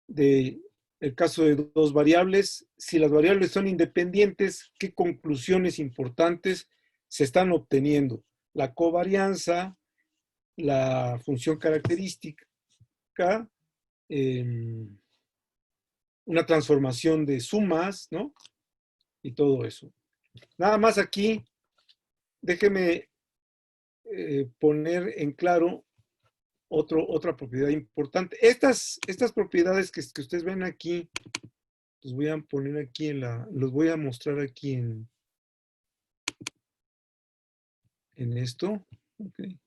del caso de dos variables. Si las variables son independientes, ¿qué conclusiones importantes se están obteniendo? La covarianza, la función característica, una transformación de sumas, ¿no? Y todo eso. Nada más aquí, déjeme poner en claro otra propiedad importante. Estas propiedades que ustedes ven aquí, los voy a poner aquí los voy a mostrar aquí en esto. Okay.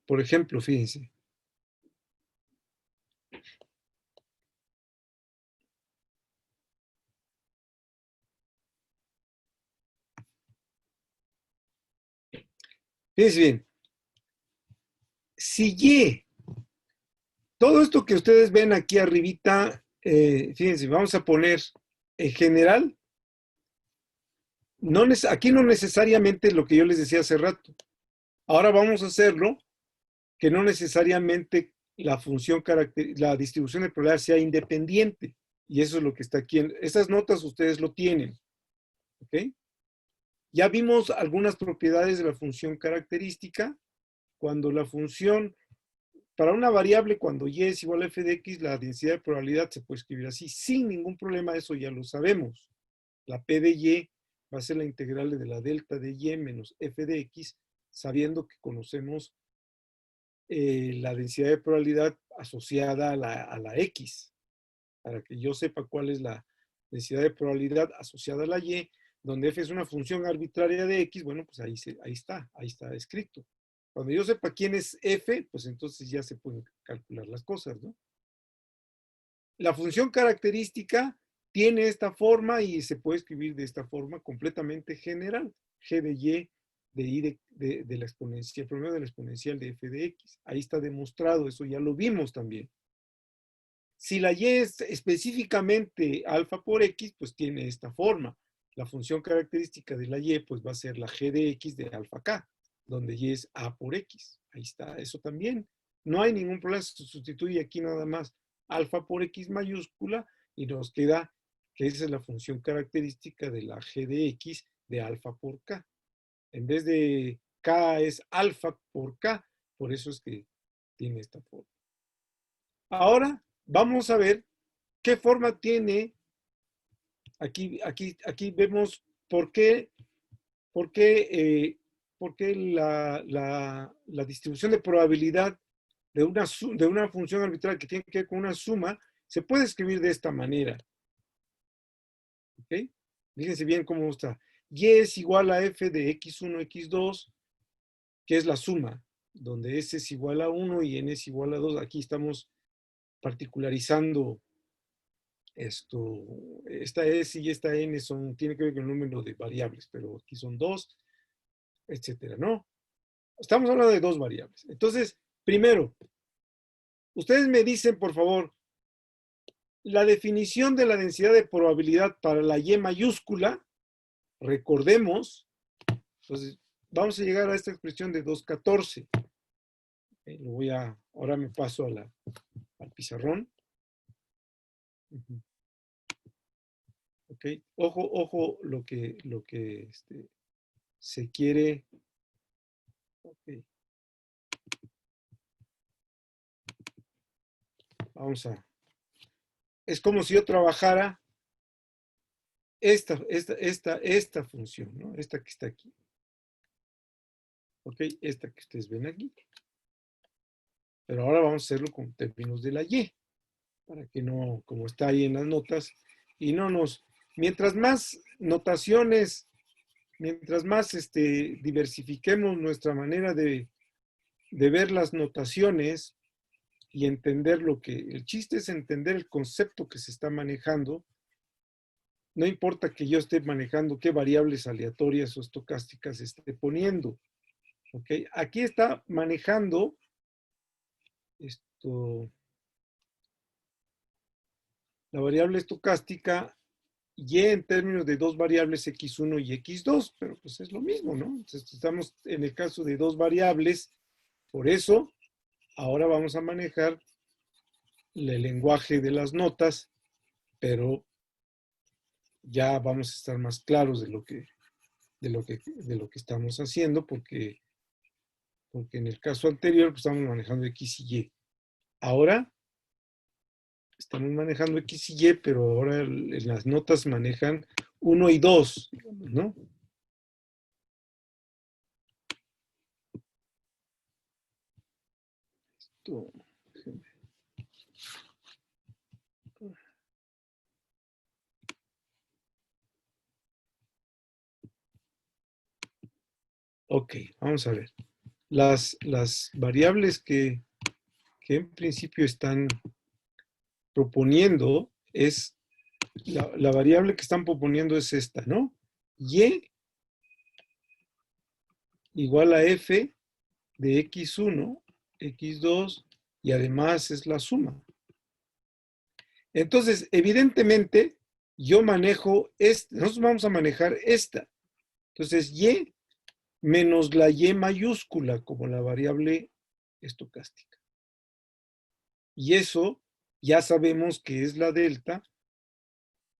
Por ejemplo, fíjense. Fíjense bien. Si Y, todo esto que ustedes ven aquí arribita, fíjense, vamos a poner en general, aquí no necesariamente lo que yo les decía hace rato. Ahora vamos a hacerlo que no necesariamente la la distribución de probabilidad sea independiente. Y eso es lo que está aquí. Esas notas ustedes lo tienen. ¿Ok? Ya vimos algunas propiedades de la función característica. Cuando la función, para una variable, cuando y es igual a f de x, la densidad de probabilidad se puede escribir así, sin ningún problema, eso ya lo sabemos. La p de y va a ser la integral de la delta de y menos f de x, sabiendo que conocemos la densidad de probabilidad asociada a la X, para que yo sepa cuál es la densidad de probabilidad asociada a la Y, donde f es una función arbitraria de X, bueno, pues ahí está escrito. Cuando yo sepa quién es f, pues entonces ya se pueden calcular las cosas, ¿no? La función característica tiene esta forma y se puede escribir de esta forma completamente general. G de y de i de la exponencial, el promedio de la exponencial de f de x. Ahí está demostrado, eso ya lo vimos también. Si la y es específicamente alfa por x, pues tiene esta forma. La función característica de la y, pues va a ser la g de x de alfa k, donde y es a por x. Ahí está, eso también. No hay ningún problema, se sustituye aquí nada más alfa por x mayúscula y nos queda que esa es la función característica de la g de x de alfa por k. En vez de k es alfa por k, por eso es que tiene esta forma. Ahora vamos a ver qué forma tiene. Aquí vemos por qué la distribución de probabilidad de una función arbitral que tiene que ver con una suma se puede escribir de esta manera. ¿Ok? Fíjense bien cómo está. Y es igual a f de x1, x2, que es la suma, donde s es igual a 1 y n es igual a 2. Aquí estamos particularizando esto. Esta S y esta N tiene que ver con el número de variables, pero aquí son 2, etcétera, ¿no? Estamos hablando de dos variables. Entonces, primero, ustedes me dicen, por favor, la definición de la densidad de probabilidad para la Y mayúscula, recordemos, entonces, vamos a llegar a esta expresión de 2,14. Ahora me paso al pizarrón. Ok, ojo lo que se quiere... Okay. Vamos a... Es como si yo trabajara esta función, ¿no? Esta que está aquí. Ok, esta que ustedes ven aquí. Pero ahora vamos a hacerlo con términos de la Y, para que no, como está ahí en las notas, y no nos... Mientras más notaciones, mientras más diversifiquemos nuestra manera de ver las notaciones y entender lo que... El chiste es entender el concepto que se está manejando. No importa que yo esté manejando qué variables aleatorias o estocásticas esté poniendo. ¿Ok? Aquí está manejando la variable estocástica y en términos de dos variables x1 y x2, pero pues es lo mismo, ¿no? Entonces estamos en el caso de dos variables, por eso ahora vamos a manejar el lenguaje de las notas, pero ya vamos a estar más claros de lo que estamos haciendo, porque en el caso anterior pues, estamos manejando X y Y. Ahora estamos manejando X y Y, pero ahora en las notas manejan 1 y 2, digamos, ¿no? Esto, ok, vamos a ver. Las variables que en principio están proponiendo es, la variable que están proponiendo es esta, ¿no? Y igual a f de x1, x2, y además es la suma. Entonces, evidentemente, yo manejo nosotros vamos a manejar esta. Entonces, y menos la y mayúscula como la variable estocástica. Y eso ya sabemos que es la delta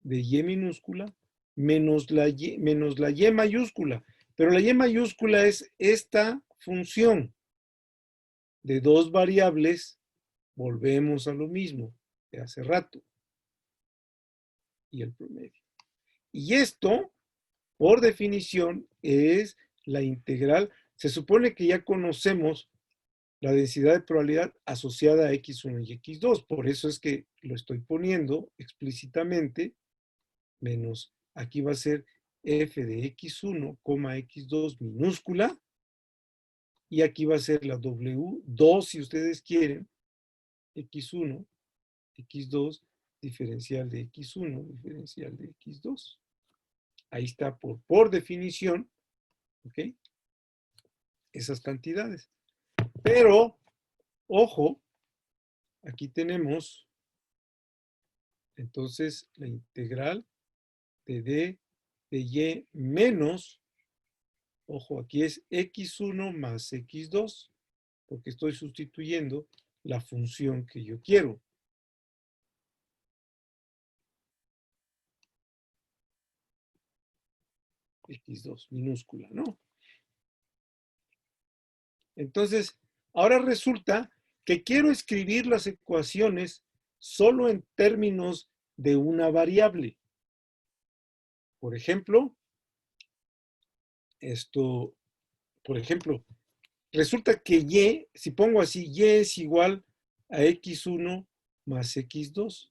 de y minúscula menos la y mayúscula. Pero la y mayúscula es esta función de dos variables. Volvemos a lo mismo de hace rato. Y el promedio. Y esto, por definición, es la integral. Se supone que ya conocemos la densidad de probabilidad asociada a x1 y x2. Por eso es que lo estoy poniendo explícitamente, menos, aquí va a ser f de x1, x2 minúscula, y aquí va a ser la W2, si ustedes quieren, x1, x2, diferencial de x1, diferencial de x2. Ahí está por definición, ¿ok? Esas cantidades. Pero, ojo, aquí tenemos, entonces, la integral de d de y menos, ojo, aquí es x1 más x2, porque estoy sustituyendo la función que yo quiero. x2 minúscula, ¿no? Entonces, ahora resulta que quiero escribir las ecuaciones solo en términos de una variable. Por ejemplo, resulta que y, si pongo así, y es igual a x1 más x2.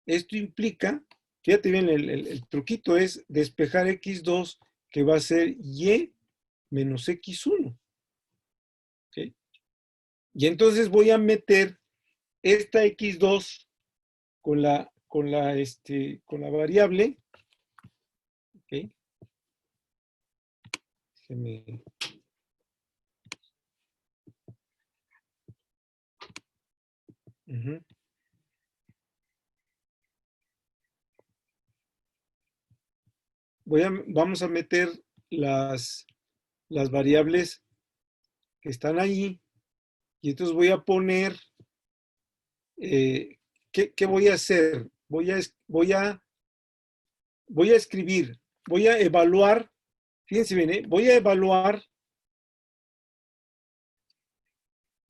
Esto implica, fíjate bien, el truquito es despejar x2, que va a ser y menos x1. ¿Okay? Y entonces voy a meter esta x2 con la variable. ¿Ok? Déjeme. Vamos a meter las variables que están ahí, y entonces voy a poner, ¿qué voy a hacer? Voy a escribir, voy a evaluar, Fíjense bien, ¿eh? Voy a evaluar,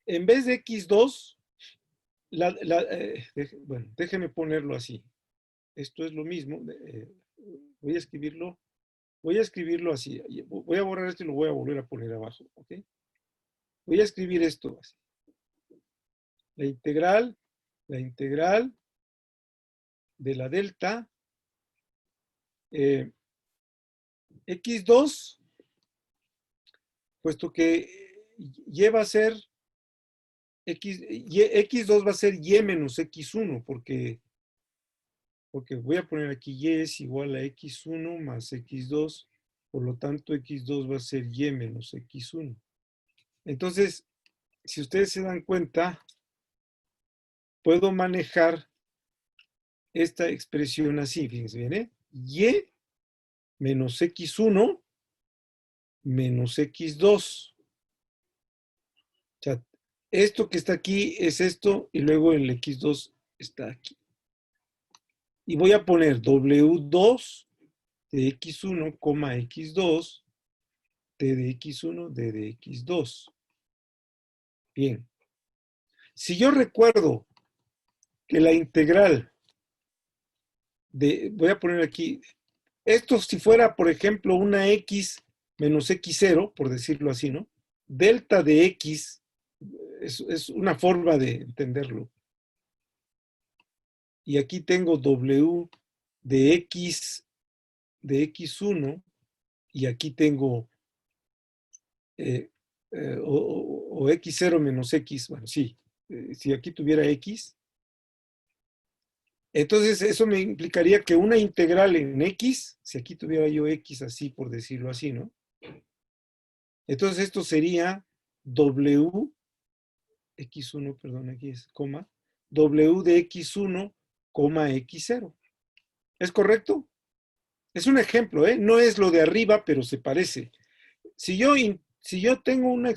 en vez de x2, bueno, déjenme ponerlo así. Esto es lo mismo. Voy a escribirlo así. Voy a borrar esto y lo voy a volver a poner abajo. ¿Ok? Voy a escribir esto así. La integral de la delta x2, puesto que y va a ser x2 va a ser y menos x1, porque voy a poner aquí y es igual a x1 más x2, por lo tanto x2 va a ser y menos x1. Entonces, si ustedes se dan cuenta, puedo manejar esta expresión así, fíjense bien, ¿eh? Y menos x1 menos x2. O sea, esto que está aquí es esto y luego el x2 está aquí. Y voy a poner w2 de x1, x2, t de x1, d de x2. Bien. Si yo recuerdo que la integral voy a poner aquí, esto si fuera, por ejemplo, una x menos x0, por decirlo así, ¿no? Delta de x es una forma de entenderlo. Y aquí tengo w de x1 y aquí tengo o x0 menos x, bueno, sí, si aquí tuviera x, entonces eso me implicaría que una integral en x, si aquí tuviera yo x así, por decirlo así, ¿no? Entonces esto sería w, x1, perdón, aquí es coma, w de x1, x0. ¿Es correcto? Es un ejemplo, ¿eh? No es lo de arriba, pero se parece. Si yo tengo una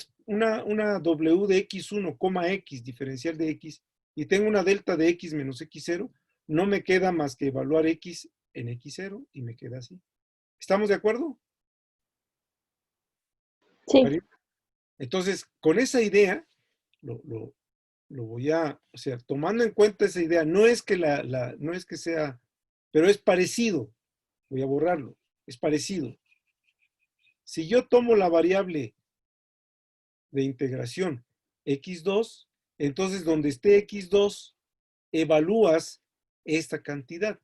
w de x1, x diferencial de x y tengo una delta de x menos x0, no me queda más que evaluar x en x0 y me queda así. ¿Estamos de acuerdo? Sí. Entonces, con esa idea, lo voy a, o sea, tomando en cuenta esa idea, no es que no es que sea, pero es parecido. Voy a borrarlo. Es parecido. Si yo tomo la variable de integración x2, entonces donde esté x2, evalúas esta cantidad.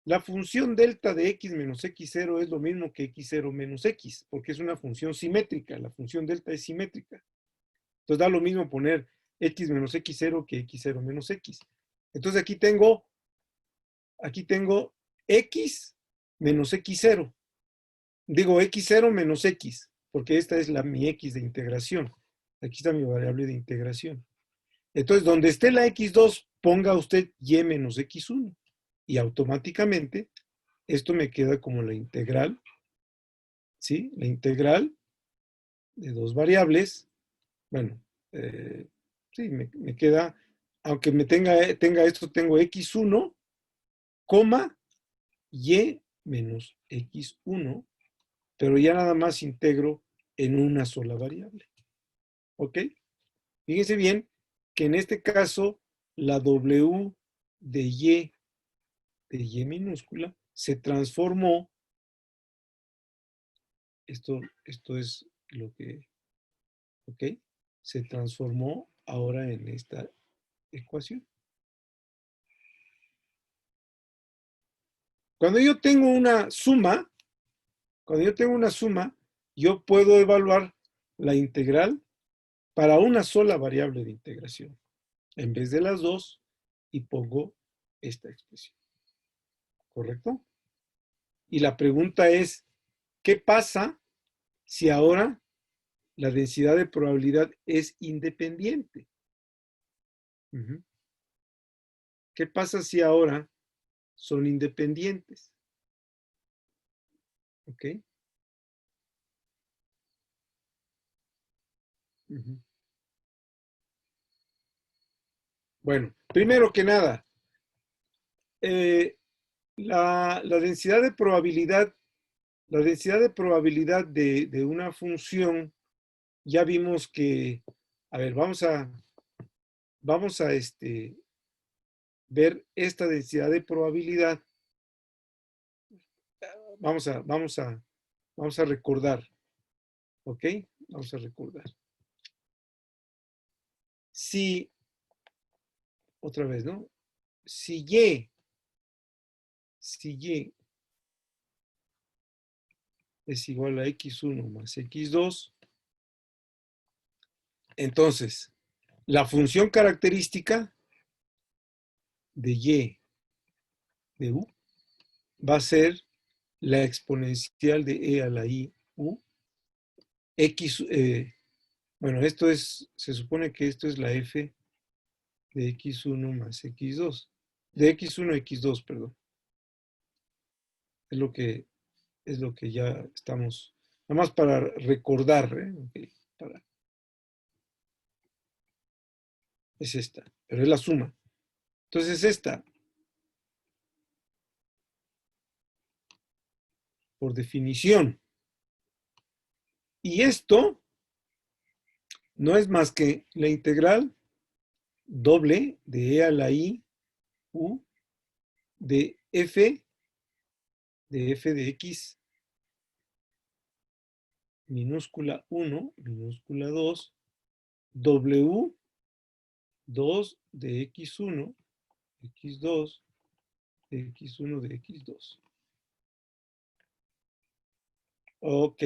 La función delta de x menos x0 es lo mismo que x0 menos x, porque es una función simétrica. La función delta es simétrica. Entonces da lo mismo poner x menos x0 que x0 menos x. Entonces aquí tengo x menos x0. Digo x0 menos x, porque esta es mi x de integración. Aquí está mi variable de integración. Entonces, donde esté la x2, ponga usted y menos x1. Y automáticamente, esto me queda como la integral, ¿sí? La integral de dos variables. Bueno, sí, me queda, aunque tenga esto, tengo x1, y menos x1, pero ya nada más integro en una sola variable. ¿Ok? Fíjense bien que en este caso la W de Y minúscula se transformó, esto es lo que, ¿ok? Se transformó ahora en esta ecuación. Cuando yo tengo una suma, yo puedo evaluar la integral para una sola variable de integración, en vez de las dos, y pongo esta expresión. ¿Correcto? Y la pregunta es, ¿qué pasa si ahora la densidad de probabilidad es independiente? ¿Qué pasa si ahora son independientes? ¿Ok? Bueno, primero que nada, la densidad de probabilidad La densidad de probabilidad de una función, ya vimos que, a ver, vamos a ver esta densidad de probabilidad. Vamos a recordar, ¿ok? Vamos a recordar. Si, otra vez, ¿no? Si Y es igual a X1 más X2, entonces, la función característica de Y de U va a ser la exponencial de E a la I U. X, bueno, se supone que esto es la F de X1 más X2. De X1 a X2, perdón. Es lo que ya estamos, nada más para recordar, ¿eh? Okay, es esta, pero es la suma. Entonces esta, por definición. Y esto no es más que la integral doble de E a la I U de F de X minúscula 1, minúscula 2, W 2 de X1, X2, de X1 de X2. Ok.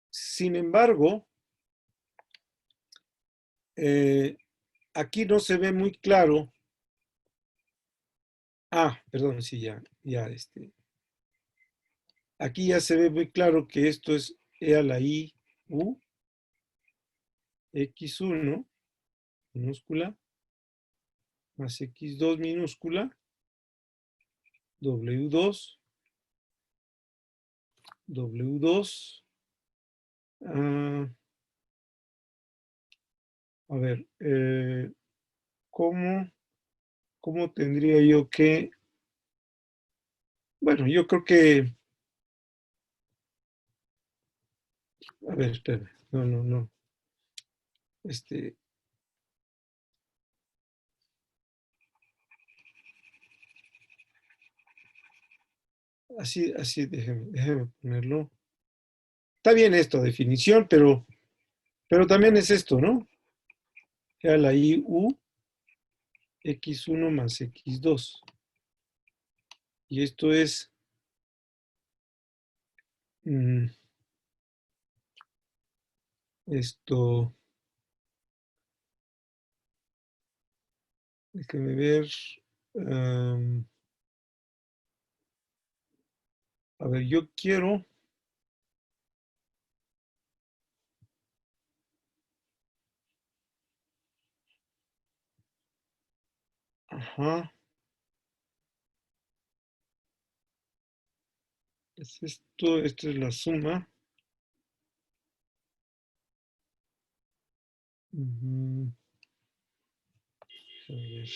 Sin embargo, aquí no se ve muy claro. Perdón, sí, ya. Aquí ya se ve muy claro que esto es E a la I, U, X1, minúscula, más X2 minúscula, W2, W2. A ver, ¿cómo tendría yo que? Bueno, yo creo que, a ver, espera, no. Así, déjeme ponerlo. Está bien esto, definición, pero también es esto, ¿no? A la I, U, X1 más X2. Y esto es esto, déjame ver. A ver, yo quiero. Ajá. Es esto es la suma. A ver.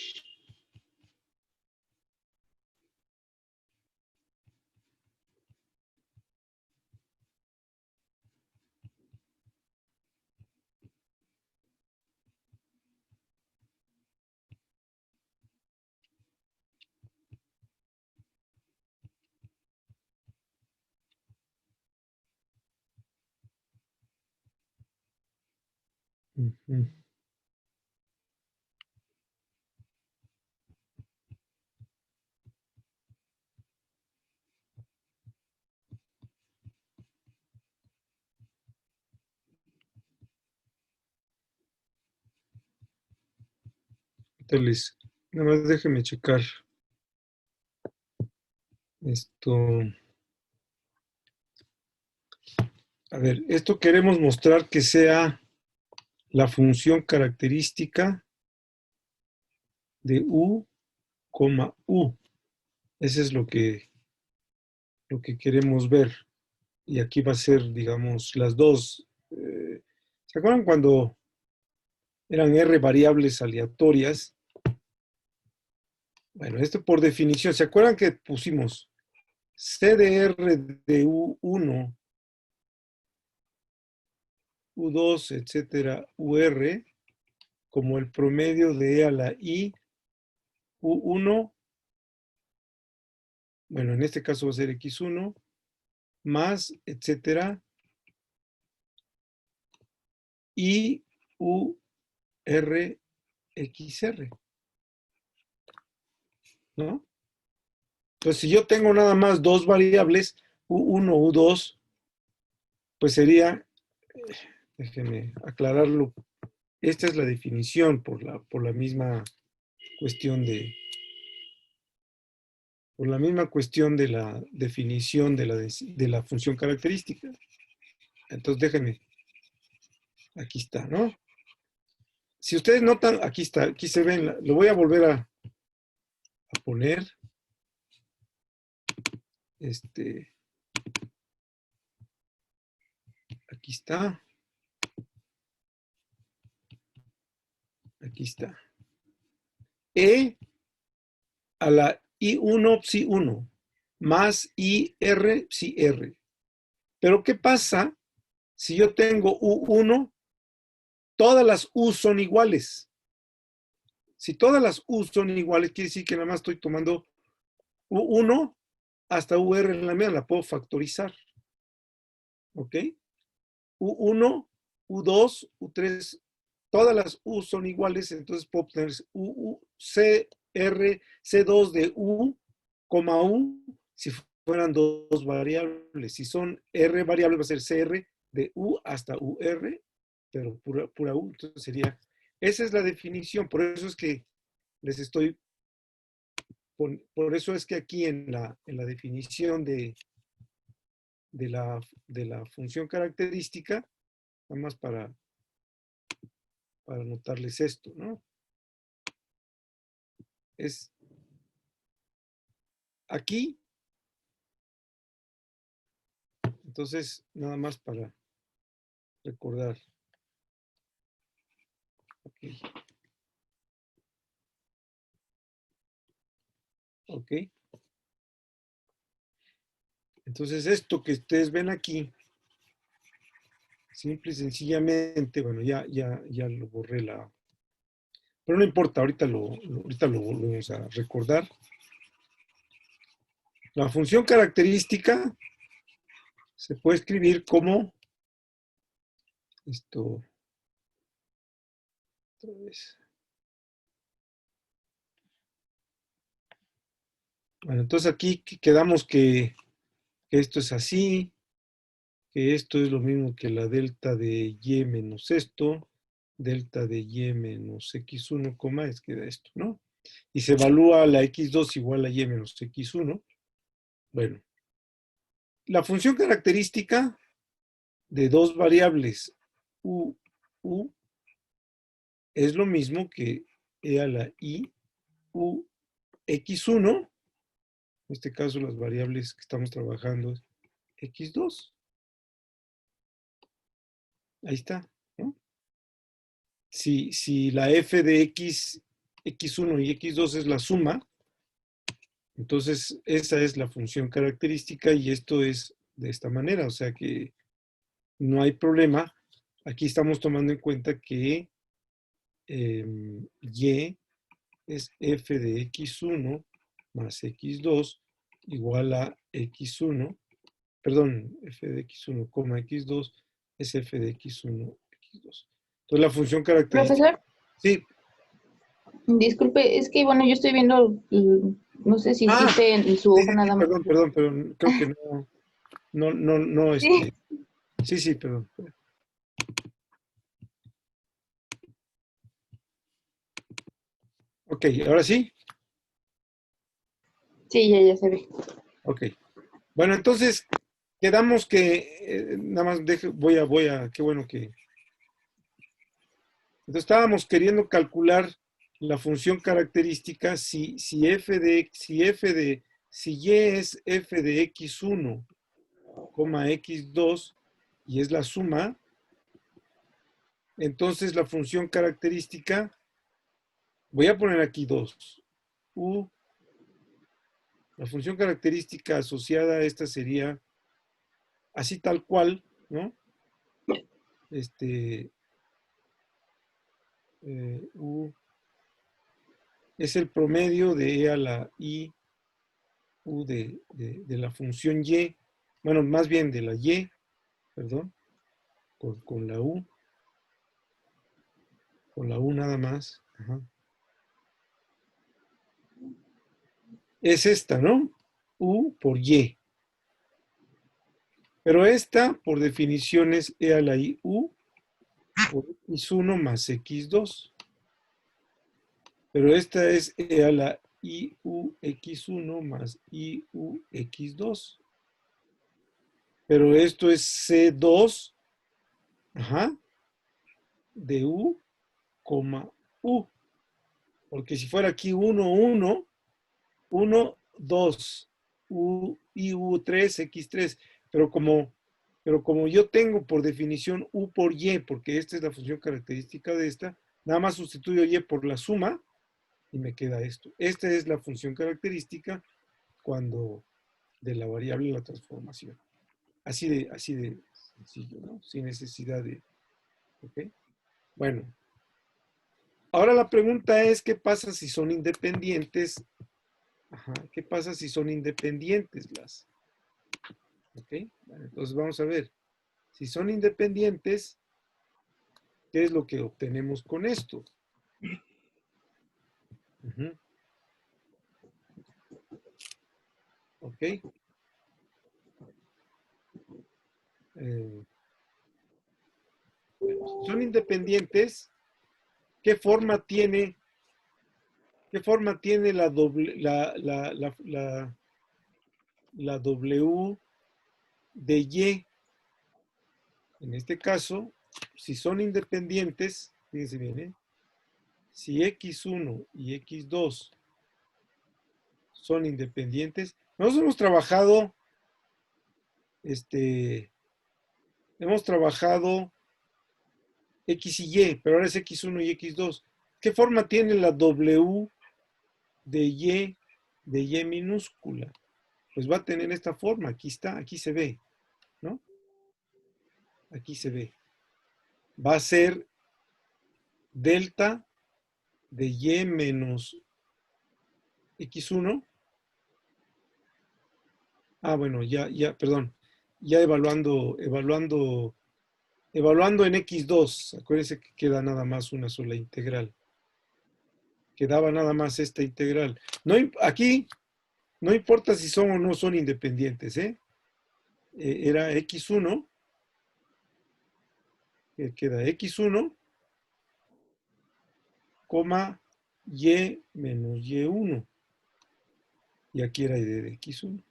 Entonces, nada más déjeme checar esto. A ver, esto queremos mostrar que sea la función característica de U, U. Ese es lo que queremos ver. Y aquí va a ser, digamos, las dos. ¿Se acuerdan cuando eran R variables aleatorias? Bueno, esto por definición. ¿Se acuerdan que pusimos CDR de U1, U2, etcétera, UR, como el promedio de E a la I, U1, bueno, en este caso va a ser X1, más, etcétera, I, U, R, XR, ¿no? Entonces, si yo tengo nada más dos variables, U1, U2, pues sería, déjenme aclararlo, esta es la definición por la misma cuestión por la misma cuestión de la definición de la función característica. Entonces, déjenme, aquí está, ¿no? Si ustedes notan, aquí está, aquí se ven, lo voy a volver a poner, aquí está, aquí está. E a la I1 psi 1 más IR psi R. Pero ¿qué pasa si yo tengo U1? Todas las U son iguales. Si todas las U son iguales, quiere decir que nada más estoy tomando U1 hasta UR en la mía, la puedo factorizar. ¿Ok? U1, U2, U3, todas las U son iguales, entonces puedo obtener CR, C2 de U, U, si fueran dos variables. Si son R variables, va a ser CR de U hasta UR, pero pura U, entonces sería, esa es la definición, por eso es que les estoy, por eso es que aquí en la definición de la función característica, nada más para anotarles esto, ¿no? Es aquí, entonces, nada más para recordar. Ok. Ok. Entonces, esto que ustedes ven aquí, simple y sencillamente, bueno, ya lo borré pero no importa, ahorita lo volvemos a recordar. La función característica se puede escribir como esto. Otra vez. Bueno, entonces aquí quedamos que esto es así, que esto es lo mismo que la delta de y menos esto, delta de y menos x1, es que da esto, ¿no? Y se evalúa la x2 igual a y menos x1. Bueno, la función característica de dos variables u es lo mismo que e a la i u x1. En este caso las variables que estamos trabajando es x2. Ahí está, ¿no? Si la f de x1 y x2 es la suma, entonces esa es la función característica y esto es de esta manera, o sea que no hay problema. Aquí estamos tomando en cuenta que y es f de x1 más x2 igual a x1, perdón, f de x1, x2 es f de x1, x2. Entonces la función característica, Profesor, sí. disculpe, es que bueno, yo estoy viendo, no sé si Ah, hiciste en su sí, hoja nada más. perdón, pero creo que no, Sí, sí, perdón. Ok, ahora sí. sí, ya se ve. Ok. Bueno, entonces quedamos que nada más qué bueno que. Entonces estábamos queriendo calcular la función característica si y es f de x1, x2 y es la suma, entonces la función característica, voy a poner aquí 2, u La función característica asociada a esta sería así tal cual, ¿no? U es el promedio de E a la I, U de la función Y, bueno, más bien de la Y, perdón, con la U nada más. Ajá. Es esta, ¿no? U por Y. Pero esta, por definición, es E a la I U por X1 más X2. Pero esta es E a la IU X1 más IU X2. Pero esto es C2, ajá, de U, U. Porque si fuera aquí 1, 1, 1, 2, U, IU3, X3. Pero como yo tengo por definición U por Y, porque esta es la función característica de esta, nada más sustituyo Y por la suma y me queda esto. Esta es la función característica cuando de la variable la transformación. Así de sencillo, ¿no? Sin necesidad de... ¿Ok? Bueno. Ahora la pregunta es, ¿qué pasa si son independientes? Ajá, ¿qué pasa si son independientes las? ¿Ok? Bueno, entonces vamos a ver. Si son independientes, ¿qué es lo que obtenemos con esto? ¿Ok? Son independientes. ¿Qué forma tiene la W de Y? En este caso, si son independientes, fíjense bien, ¿eh? Si X1 y X2 son independientes, nosotros hemos trabajado X y Y, pero ahora es X1 y X2. ¿Qué forma tiene la W de Y minúscula? Pues va a tener esta forma, aquí está, aquí se ve, ¿no? Aquí se ve. Va a ser delta de Y menos X1. Ah, bueno, perdón. Ya evaluando en X2. Acuérdense que queda nada más una sola integral. Quedaba nada más esta integral. No, aquí no importa si son o no son independientes, ¿eh? Era X1, que queda X1, coma Y menos Y1. Y aquí era Y de X1.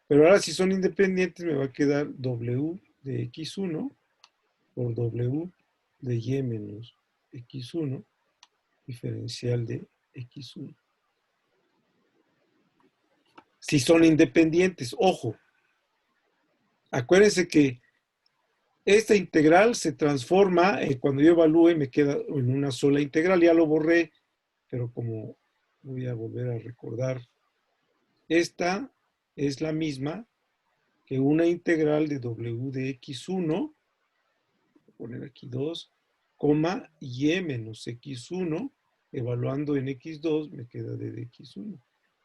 Pero ahora si son independientes me va a quedar W de X1 por W de Y menos X1 diferencial de X1. Si son independientes, ojo. Acuérdense que esta integral se transforma, cuando yo evalúe me queda en una sola integral, ya lo borré, pero como voy a volver a recordar, esta es la misma que una integral de W de X1, voy a poner aquí 2, coma Y menos X1, evaluando en X2 me queda de X1.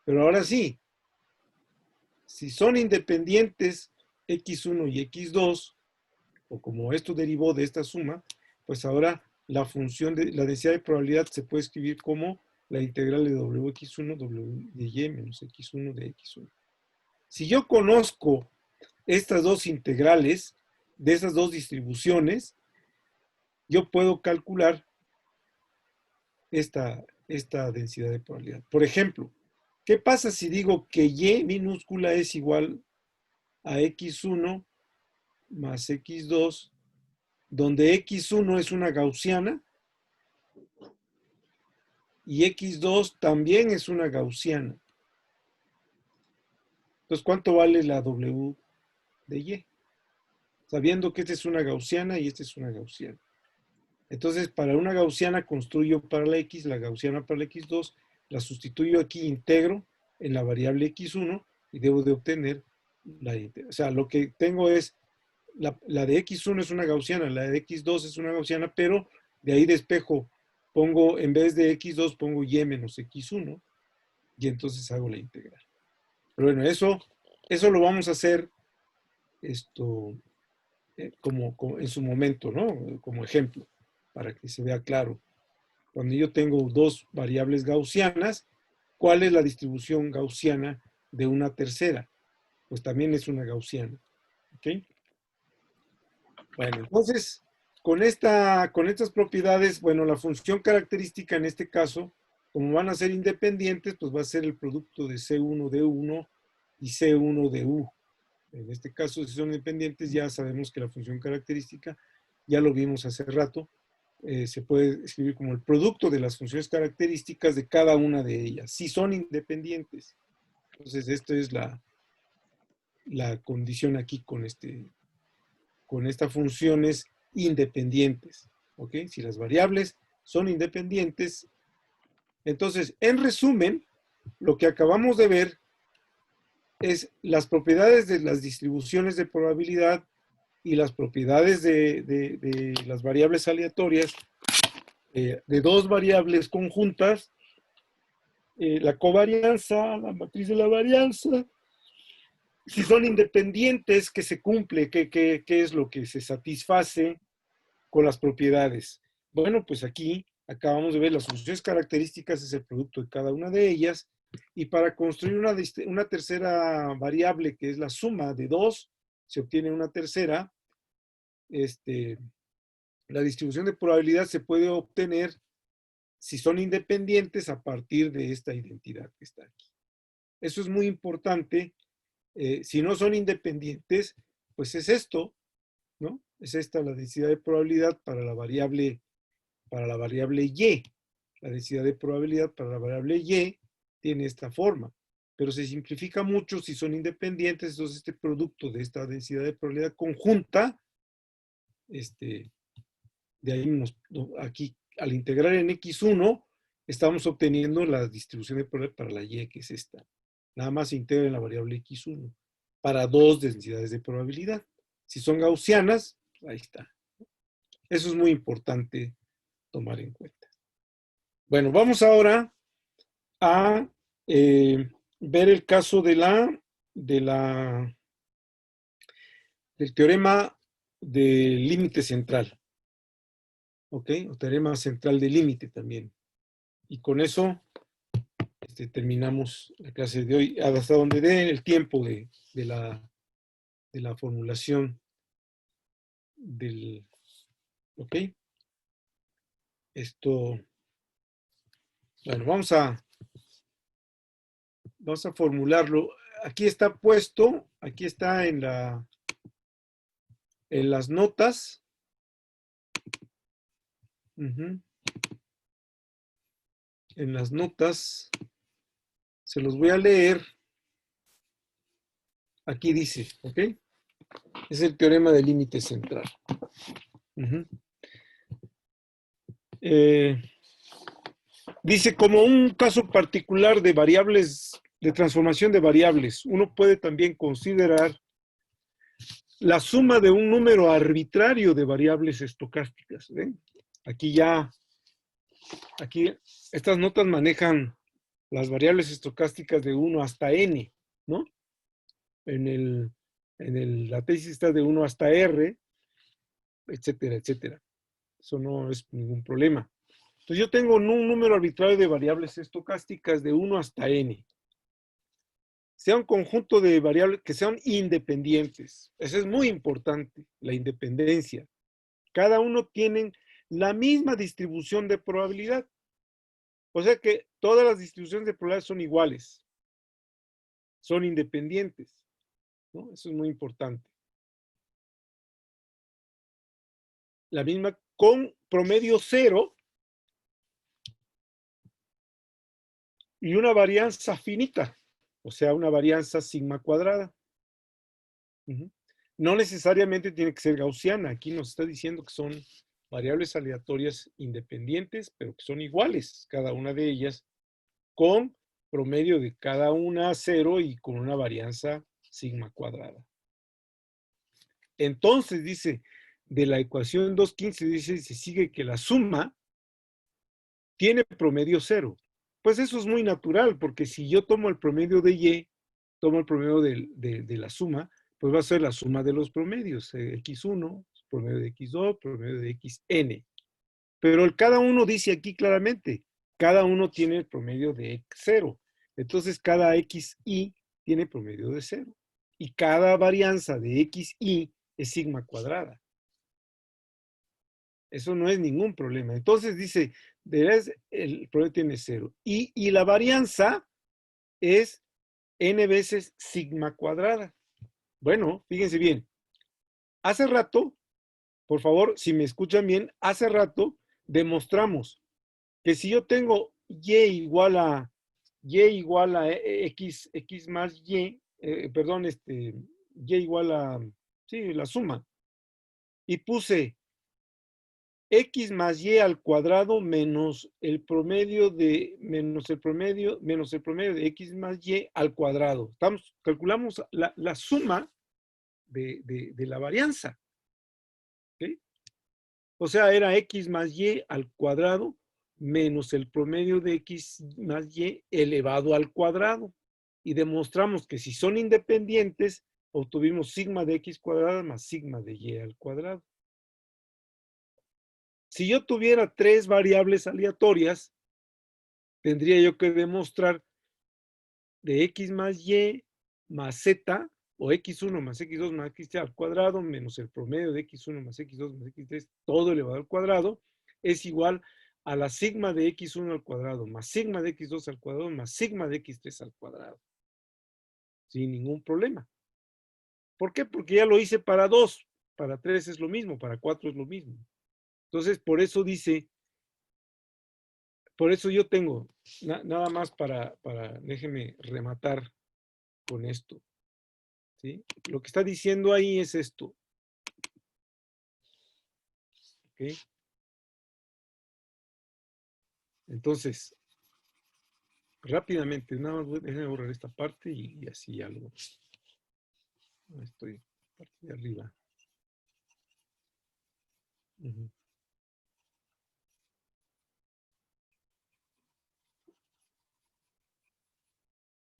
Pero ahora sí, si son independientes X1 y X2, o como esto derivó de esta suma, pues ahora la función de la densidad de probabilidad se puede escribir como la integral de Wx1, W de Y menos X1 de X1. Si yo conozco estas dos integrales de esas dos distribuciones, yo puedo calcular esta densidad de probabilidad. Por ejemplo, ¿qué pasa si digo que Y minúscula es igual a X1 más X2, donde X1 es una gaussiana y X2 también es una gaussiana? Entonces, ¿cuánto vale la W de Y? Sabiendo que esta es una gaussiana y esta es una gaussiana. Entonces, para una gaussiana construyo para la gaussiana para la X2, la sustituyo aquí, integro en la variable X1 y debo de obtener la íntegra. O sea, lo que tengo es, la de x1 es una gaussiana, la de x2 es una gaussiana, pero de ahí despejo, pongo, en vez de x2, pongo y menos x1, y entonces hago la integral. Pero bueno, eso lo vamos a hacer como en su momento, ¿no? Como ejemplo, para que se vea claro. Cuando yo tengo dos variables gaussianas, ¿cuál es la distribución gaussiana de una tercera? Pues también es una gaussiana. ¿Ok? Bueno, entonces, con estas propiedades, bueno, la función característica en este caso, como van a ser independientes, pues va a ser el producto de C1 de 1 y C1 de U. En este caso, si son independientes, ya sabemos que la función característica, ya lo vimos hace rato, se puede escribir como el producto de las funciones características de cada una de ellas, si son independientes. Entonces, esto es la condición aquí con estas funciones independientes. ¿Ok? Si las variables son independientes, entonces, en resumen, lo que acabamos de ver es las propiedades de las distribuciones de probabilidad y las propiedades de las variables aleatorias de dos variables conjuntas, la covarianza, la matriz de la varianza, si son independientes, que se cumple, qué es lo que se satisface con las propiedades. Bueno, pues aquí acabamos de ver las funciones características, es el producto de cada una de ellas, y para construir una tercera variable, que es la suma de dos, se obtiene una tercera, la distribución de probabilidad se puede obtener si son independientes a partir de esta identidad que está aquí. Eso es muy importante. Si no son independientes, pues es esto, ¿no? Es esta la densidad de probabilidad para la variable y. La densidad de probabilidad para la variable y tiene esta forma, pero se simplifica mucho si son independientes. Entonces este producto de esta densidad de probabilidad conjunta, de ahí aquí al integrar en x1 estamos obteniendo la distribución de probabilidad para la y, que es esta. Nada más se integra en la variable x1 para dos densidades de probabilidad. Si son gaussianas, ahí está. Eso es muy importante tomar en cuenta. Bueno, vamos ahora a ver el caso del teorema del límite central. ¿Ok? O teorema central de límite también. Y con eso terminamos la clase de hoy, hasta donde dé el tiempo de la formulación del... ¿Ok? Bueno, vamos a formularlo. Aquí está puesto, aquí está en las notas. En las notas se los voy a leer. Aquí dice, ¿ok? Es el teorema del límite central. Dice, como un caso particular de variables, de transformación de variables, uno puede también considerar la suma de un número arbitrario de variables estocásticas. ¿Ven? Aquí estas notas manejan las variables estocásticas de 1 hasta n, ¿no? La tesis está de 1 hasta r, etcétera, etcétera. Eso no es ningún problema. Entonces yo tengo un número arbitrario de variables estocásticas de 1 hasta n. Sea un conjunto de variables que sean independientes. Eso es muy importante, la independencia. Cada uno tiene la misma distribución de probabilidad. O sea que todas las distribuciones de probabilidad son iguales. Son independientes, ¿no? Eso es muy importante. La misma con promedio cero y una varianza finita. O sea, una varianza sigma cuadrada. No necesariamente tiene que ser gaussiana. Aquí nos está diciendo que son variables aleatorias independientes, pero que son iguales, cada una de ellas, con promedio de cada una a 0 y con una varianza sigma cuadrada. Entonces, dice, de la ecuación 215, dice, se sigue que la suma tiene promedio 0. Pues eso es muy natural, porque si yo tomo el promedio de Y, tomo el promedio de la suma, pues va a ser la suma de los promedios, X1, promedio de X2, promedio de XN. Pero cada uno dice aquí claramente, cada uno tiene el promedio de 0. Entonces, cada XI tiene promedio de 0. Y cada varianza de XI es sigma cuadrada. Eso no es ningún problema. Entonces dice, el promedio tiene 0. Y la varianza es n veces sigma cuadrada. Bueno, fíjense bien. Hace rato, por favor, si me escuchan bien, hace rato demostramos que si yo tengo y igual a x más y, perdón, y igual a, sí, la suma, y puse x más y al cuadrado menos el promedio de x más y al cuadrado. Calculamos la suma de la varianza. ¿Okay? O sea, era x más y al cuadrado menos el promedio de x más y elevado al cuadrado. Y demostramos que si son independientes, obtuvimos sigma de x cuadrada más sigma de y al cuadrado. Si yo tuviera 3 variables aleatorias, tendría yo que demostrar de x más y más z, o x1 más x2 más x3 al cuadrado, menos el promedio de x1 más x2 más x3, todo elevado al cuadrado, es igual a la sigma de x1 al cuadrado, más sigma de x2 al cuadrado, más sigma de x3 al cuadrado. Sin ningún problema. ¿Por qué? Porque ya lo hice para 2, para 3 es lo mismo, para 4 es lo mismo. Entonces, por eso dice, por eso yo tengo, nada más déjeme rematar con esto. ¿Sí? Lo que está diciendo ahí es esto. ¿Ok? Entonces, rápidamente, nada más déjenme borrar esta parte y así algo. Estoy parte de arriba. Uh-huh.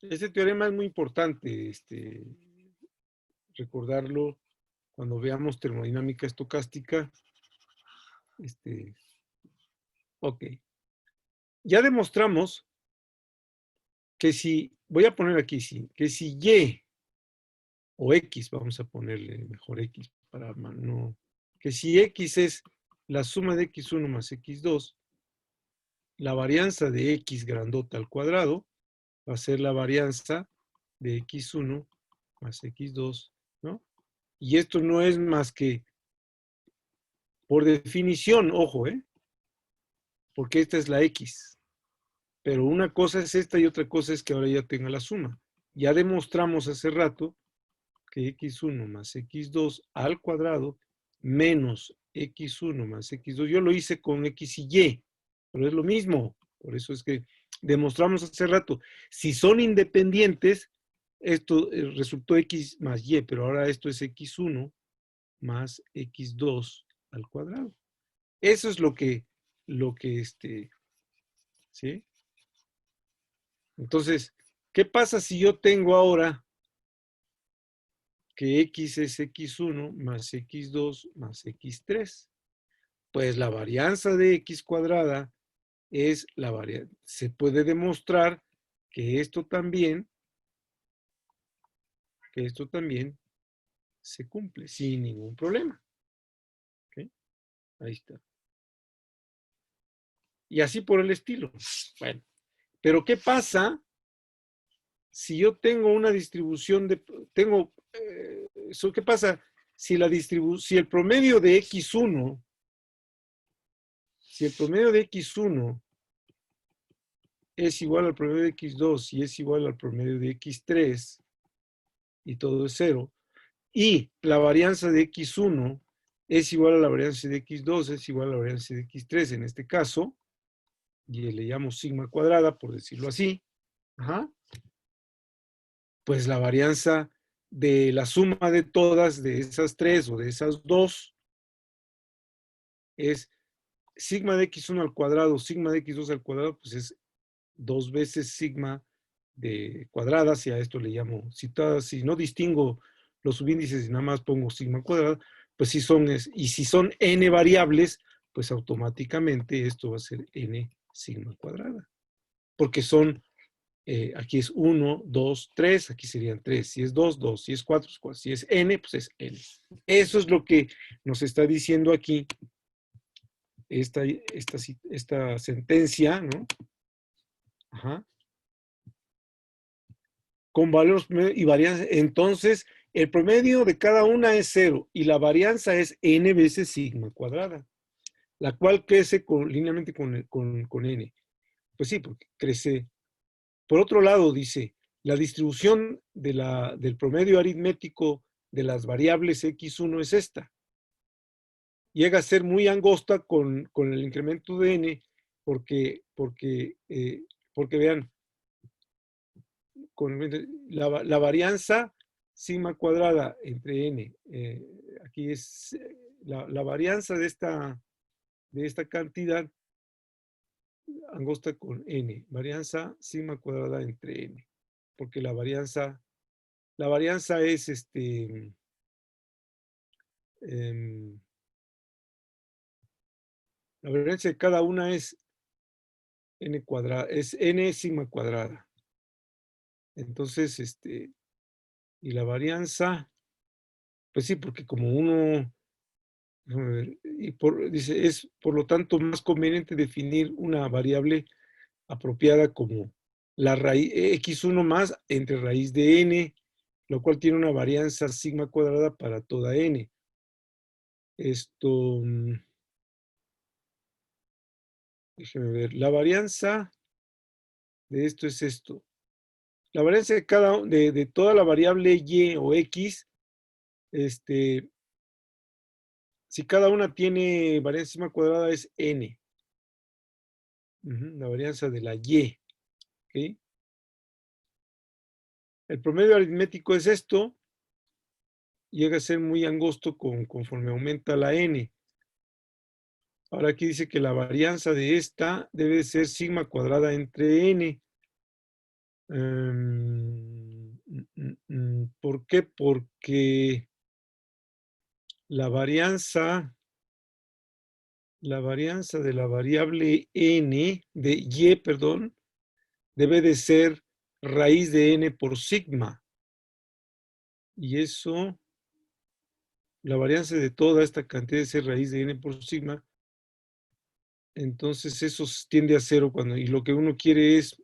Ese teorema es muy importante, recordarlo cuando veamos termodinámica estocástica. Ok. Ya demostramos que si, voy a poner aquí, sí, que si Y o X, vamos a ponerle mejor X para no, que si X es la suma de X1 más X2, la varianza de X grandota al cuadrado va a ser la varianza de X1 más X2, ¿no? Y esto no es más que, por definición, ojo, porque esta es la X. Pero una cosa es esta y otra cosa es que ahora ya tenga la suma. Ya demostramos hace rato que X1 más X2 al cuadrado menos X1 más X2. Yo lo hice con X y Y, pero es lo mismo. Por eso es que demostramos hace rato. Si son independientes, esto resultó X más Y, pero ahora esto es X1 más X2 al cuadrado. Eso es lo que ¿sí? Entonces, ¿qué pasa si yo tengo ahora que X es X1 más X2 más X3? Pues la varianza de X cuadrada es la varianza. Se puede demostrar que esto también se cumple sin ningún problema. ¿Okay? Ahí está. Y así por el estilo. Bueno, pero ¿qué pasa si yo tengo una distribución de, ¿qué pasa si si el promedio de X1, si el promedio de X1 es igual al promedio de X2 y es igual al promedio de X3 y todo es 0, y la varianza de X1 es igual a la varianza de X2, es igual a la varianza de X3 en este caso, y le llamo sigma cuadrada, por decirlo así, Ajá. Pues la varianza de la suma de todas de esas tres o de esas dos es sigma de x1 al cuadrado, sigma de x2 al cuadrado, pues es 2 veces sigma de cuadrada, si a esto le llamo, si no distingo los subíndices y nada más pongo sigma cuadrada, pues si son, y si son n variables, pues automáticamente esto va a ser n sigma cuadrada. Porque son, aquí es 1, 2, 3, aquí serían 3, si es 2, 2, si es 4, es 4, si es n, pues es n. Eso es lo que nos está diciendo aquí esta sentencia, ¿no? Ajá. Con valores y varianza. Entonces, el promedio de cada una es 0 y la varianza es n veces sigma cuadrada, la cual crece linealmente con n. Pues sí, porque crece. Por otro lado, dice, la distribución del promedio aritmético de las variables x1 es esta. Llega a ser muy angosta con el incremento de n porque vean, con la varianza sigma cuadrada entre n, aquí es la varianza de esta cantidad angosta con n, varianza sigma cuadrada entre n, porque la varianza es la varianza de cada una es n cuadrada, es n sigma cuadrada. Entonces, y la varianza, pues sí, porque como uno, dice, es por lo tanto más conveniente definir una variable apropiada como la raíz x1 más entre raíz de n, lo cual tiene una varianza sigma cuadrada para toda n. Esto, déjenme ver, la varianza de esto es esto. La varianza de toda la variable y o x, si cada una tiene varianza sigma cuadrada es n. La varianza de la y. ¿Okay? El promedio aritmético es esto. Llega a ser muy angosto conforme aumenta la n. Ahora aquí dice que la varianza de esta debe ser sigma cuadrada entre n. ¿Por qué? Porque la varianza de la variable n, de y, perdón, debe de ser raíz de n por sigma. Y eso, la varianza de toda esta cantidad debe ser raíz de n por sigma. Entonces eso tiende a cero y lo que uno quiere es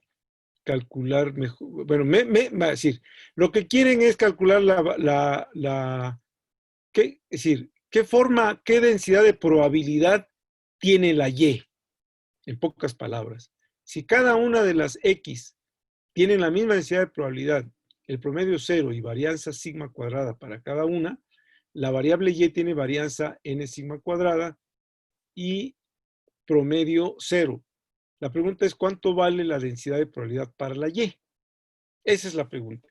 calcular mejor. Bueno, va a decir, lo que quieren es calcular es decir, qué densidad de probabilidad tiene la y, en pocas palabras. Si cada una de las x tienen la misma densidad de probabilidad, el promedio 0 y varianza sigma cuadrada para cada una, la variable y tiene varianza n sigma cuadrada y promedio 0. La pregunta es, ¿cuánto vale la densidad de probabilidad para la y? Esa es la pregunta.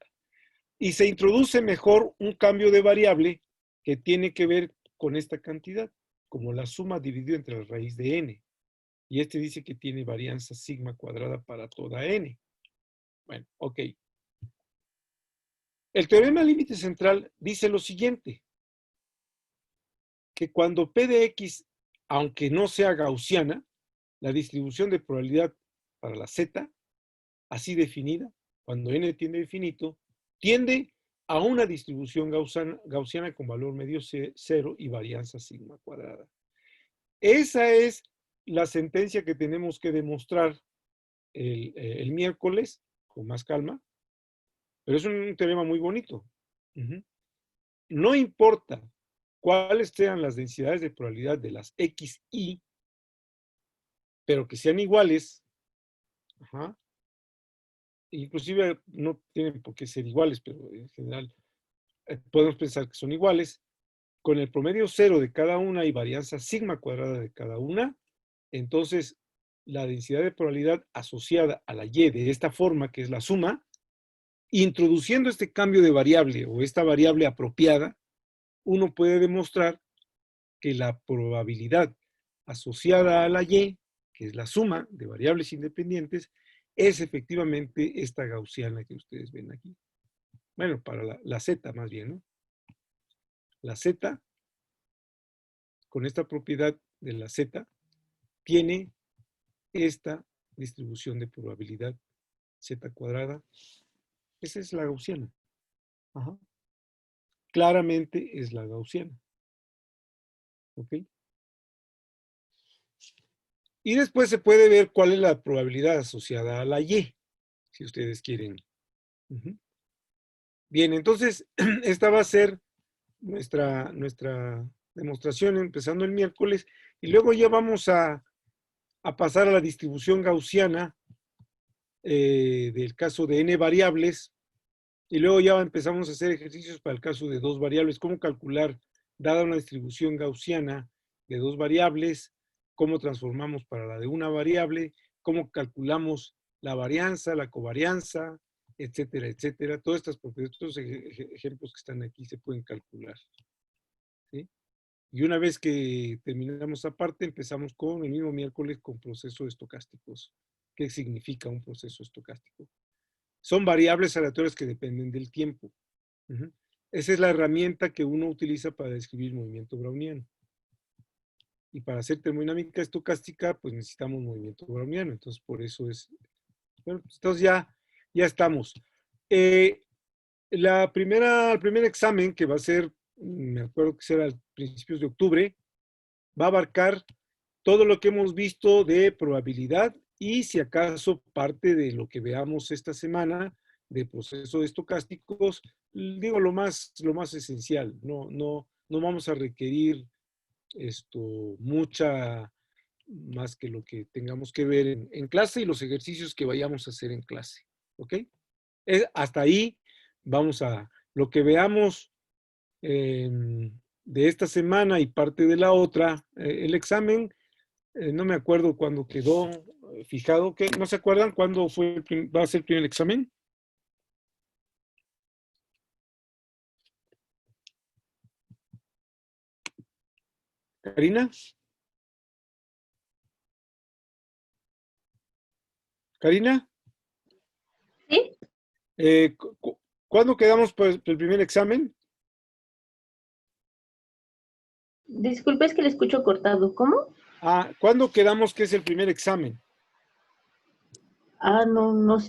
Y se introduce mejor un cambio de variable que tiene que ver con esta cantidad, como la suma dividida entre la raíz de n. Y dice que tiene varianza sigma cuadrada para toda n. Bueno, ok. El teorema límite central dice lo siguiente, que cuando P de X, aunque no sea gaussiana, la distribución de probabilidad para la Z, así definida, cuando n tiende a infinito, tiende a una distribución gaussiana con valor medio 0 y varianza sigma cuadrada. Esa es la sentencia que tenemos que demostrar el miércoles, con más calma, pero es un teorema muy bonito. No importa cuáles sean las densidades de probabilidad de las x, y, pero que sean iguales, inclusive no tienen por qué ser iguales, pero en general podemos pensar que son iguales, con el promedio 0 de cada una y varianza sigma cuadrada de cada una, entonces la densidad de probabilidad asociada a la y de esta forma, que es la suma, introduciendo este cambio de variable o esta variable apropiada, uno puede demostrar que la probabilidad asociada a la y, que es la suma de variables independientes, es efectivamente esta gaussiana que ustedes ven aquí. Bueno, para la z más bien, ¿no? La z, con esta propiedad de la z, tiene esta distribución de probabilidad z cuadrada. Esa es la gaussiana. Ajá. Claramente es la gaussiana. ¿Ok? Y después se puede ver cuál es la probabilidad asociada a la y, si ustedes quieren. Bien, entonces, esta va a ser nuestra demostración empezando el miércoles, y luego ya vamos a pasar a la distribución gaussiana del caso de n variables, y luego ya empezamos a hacer ejercicios para el caso de 2 variables, cómo calcular, dada una distribución gaussiana de 2 variables, cómo transformamos para la de una variable, cómo calculamos la varianza, la covarianza, etcétera, etcétera. Todas estas propiedades, estos ejemplos que están aquí se pueden calcular. ¿Sí? Y una vez que terminamos esa parte, empezamos con el mismo miércoles con procesos estocásticos. ¿Qué significa un proceso estocástico? Son variables aleatorias que dependen del tiempo. Esa es la herramienta que uno utiliza para describir movimiento browniano. Y para hacer termodinámica estocástica, pues necesitamos movimiento browniano. Entonces, por eso es... Bueno, entonces ya estamos. El primer examen, que va a ser, me acuerdo que será a principios de octubre, va a abarcar todo lo que hemos visto de probabilidad y, si acaso, parte de lo que veamos esta semana de procesos estocásticos, digo lo más esencial. No vamos a requerir mucha más que lo que tengamos que ver en clase y los ejercicios que vayamos a hacer en clase. ¿Ok? Hasta ahí vamos a lo que veamos de esta semana y parte de la otra. El examen, no me acuerdo cuándo quedó fijado. ¿No se acuerdan cuándo va a ser el primer examen? ¿Karina? ¿Karina? ¿Sí? ¿Cuándo quedamos para el primer examen? Disculpe, es que le escucho cortado. ¿Cómo? ¿Cuándo quedamos que es el primer examen? No sé.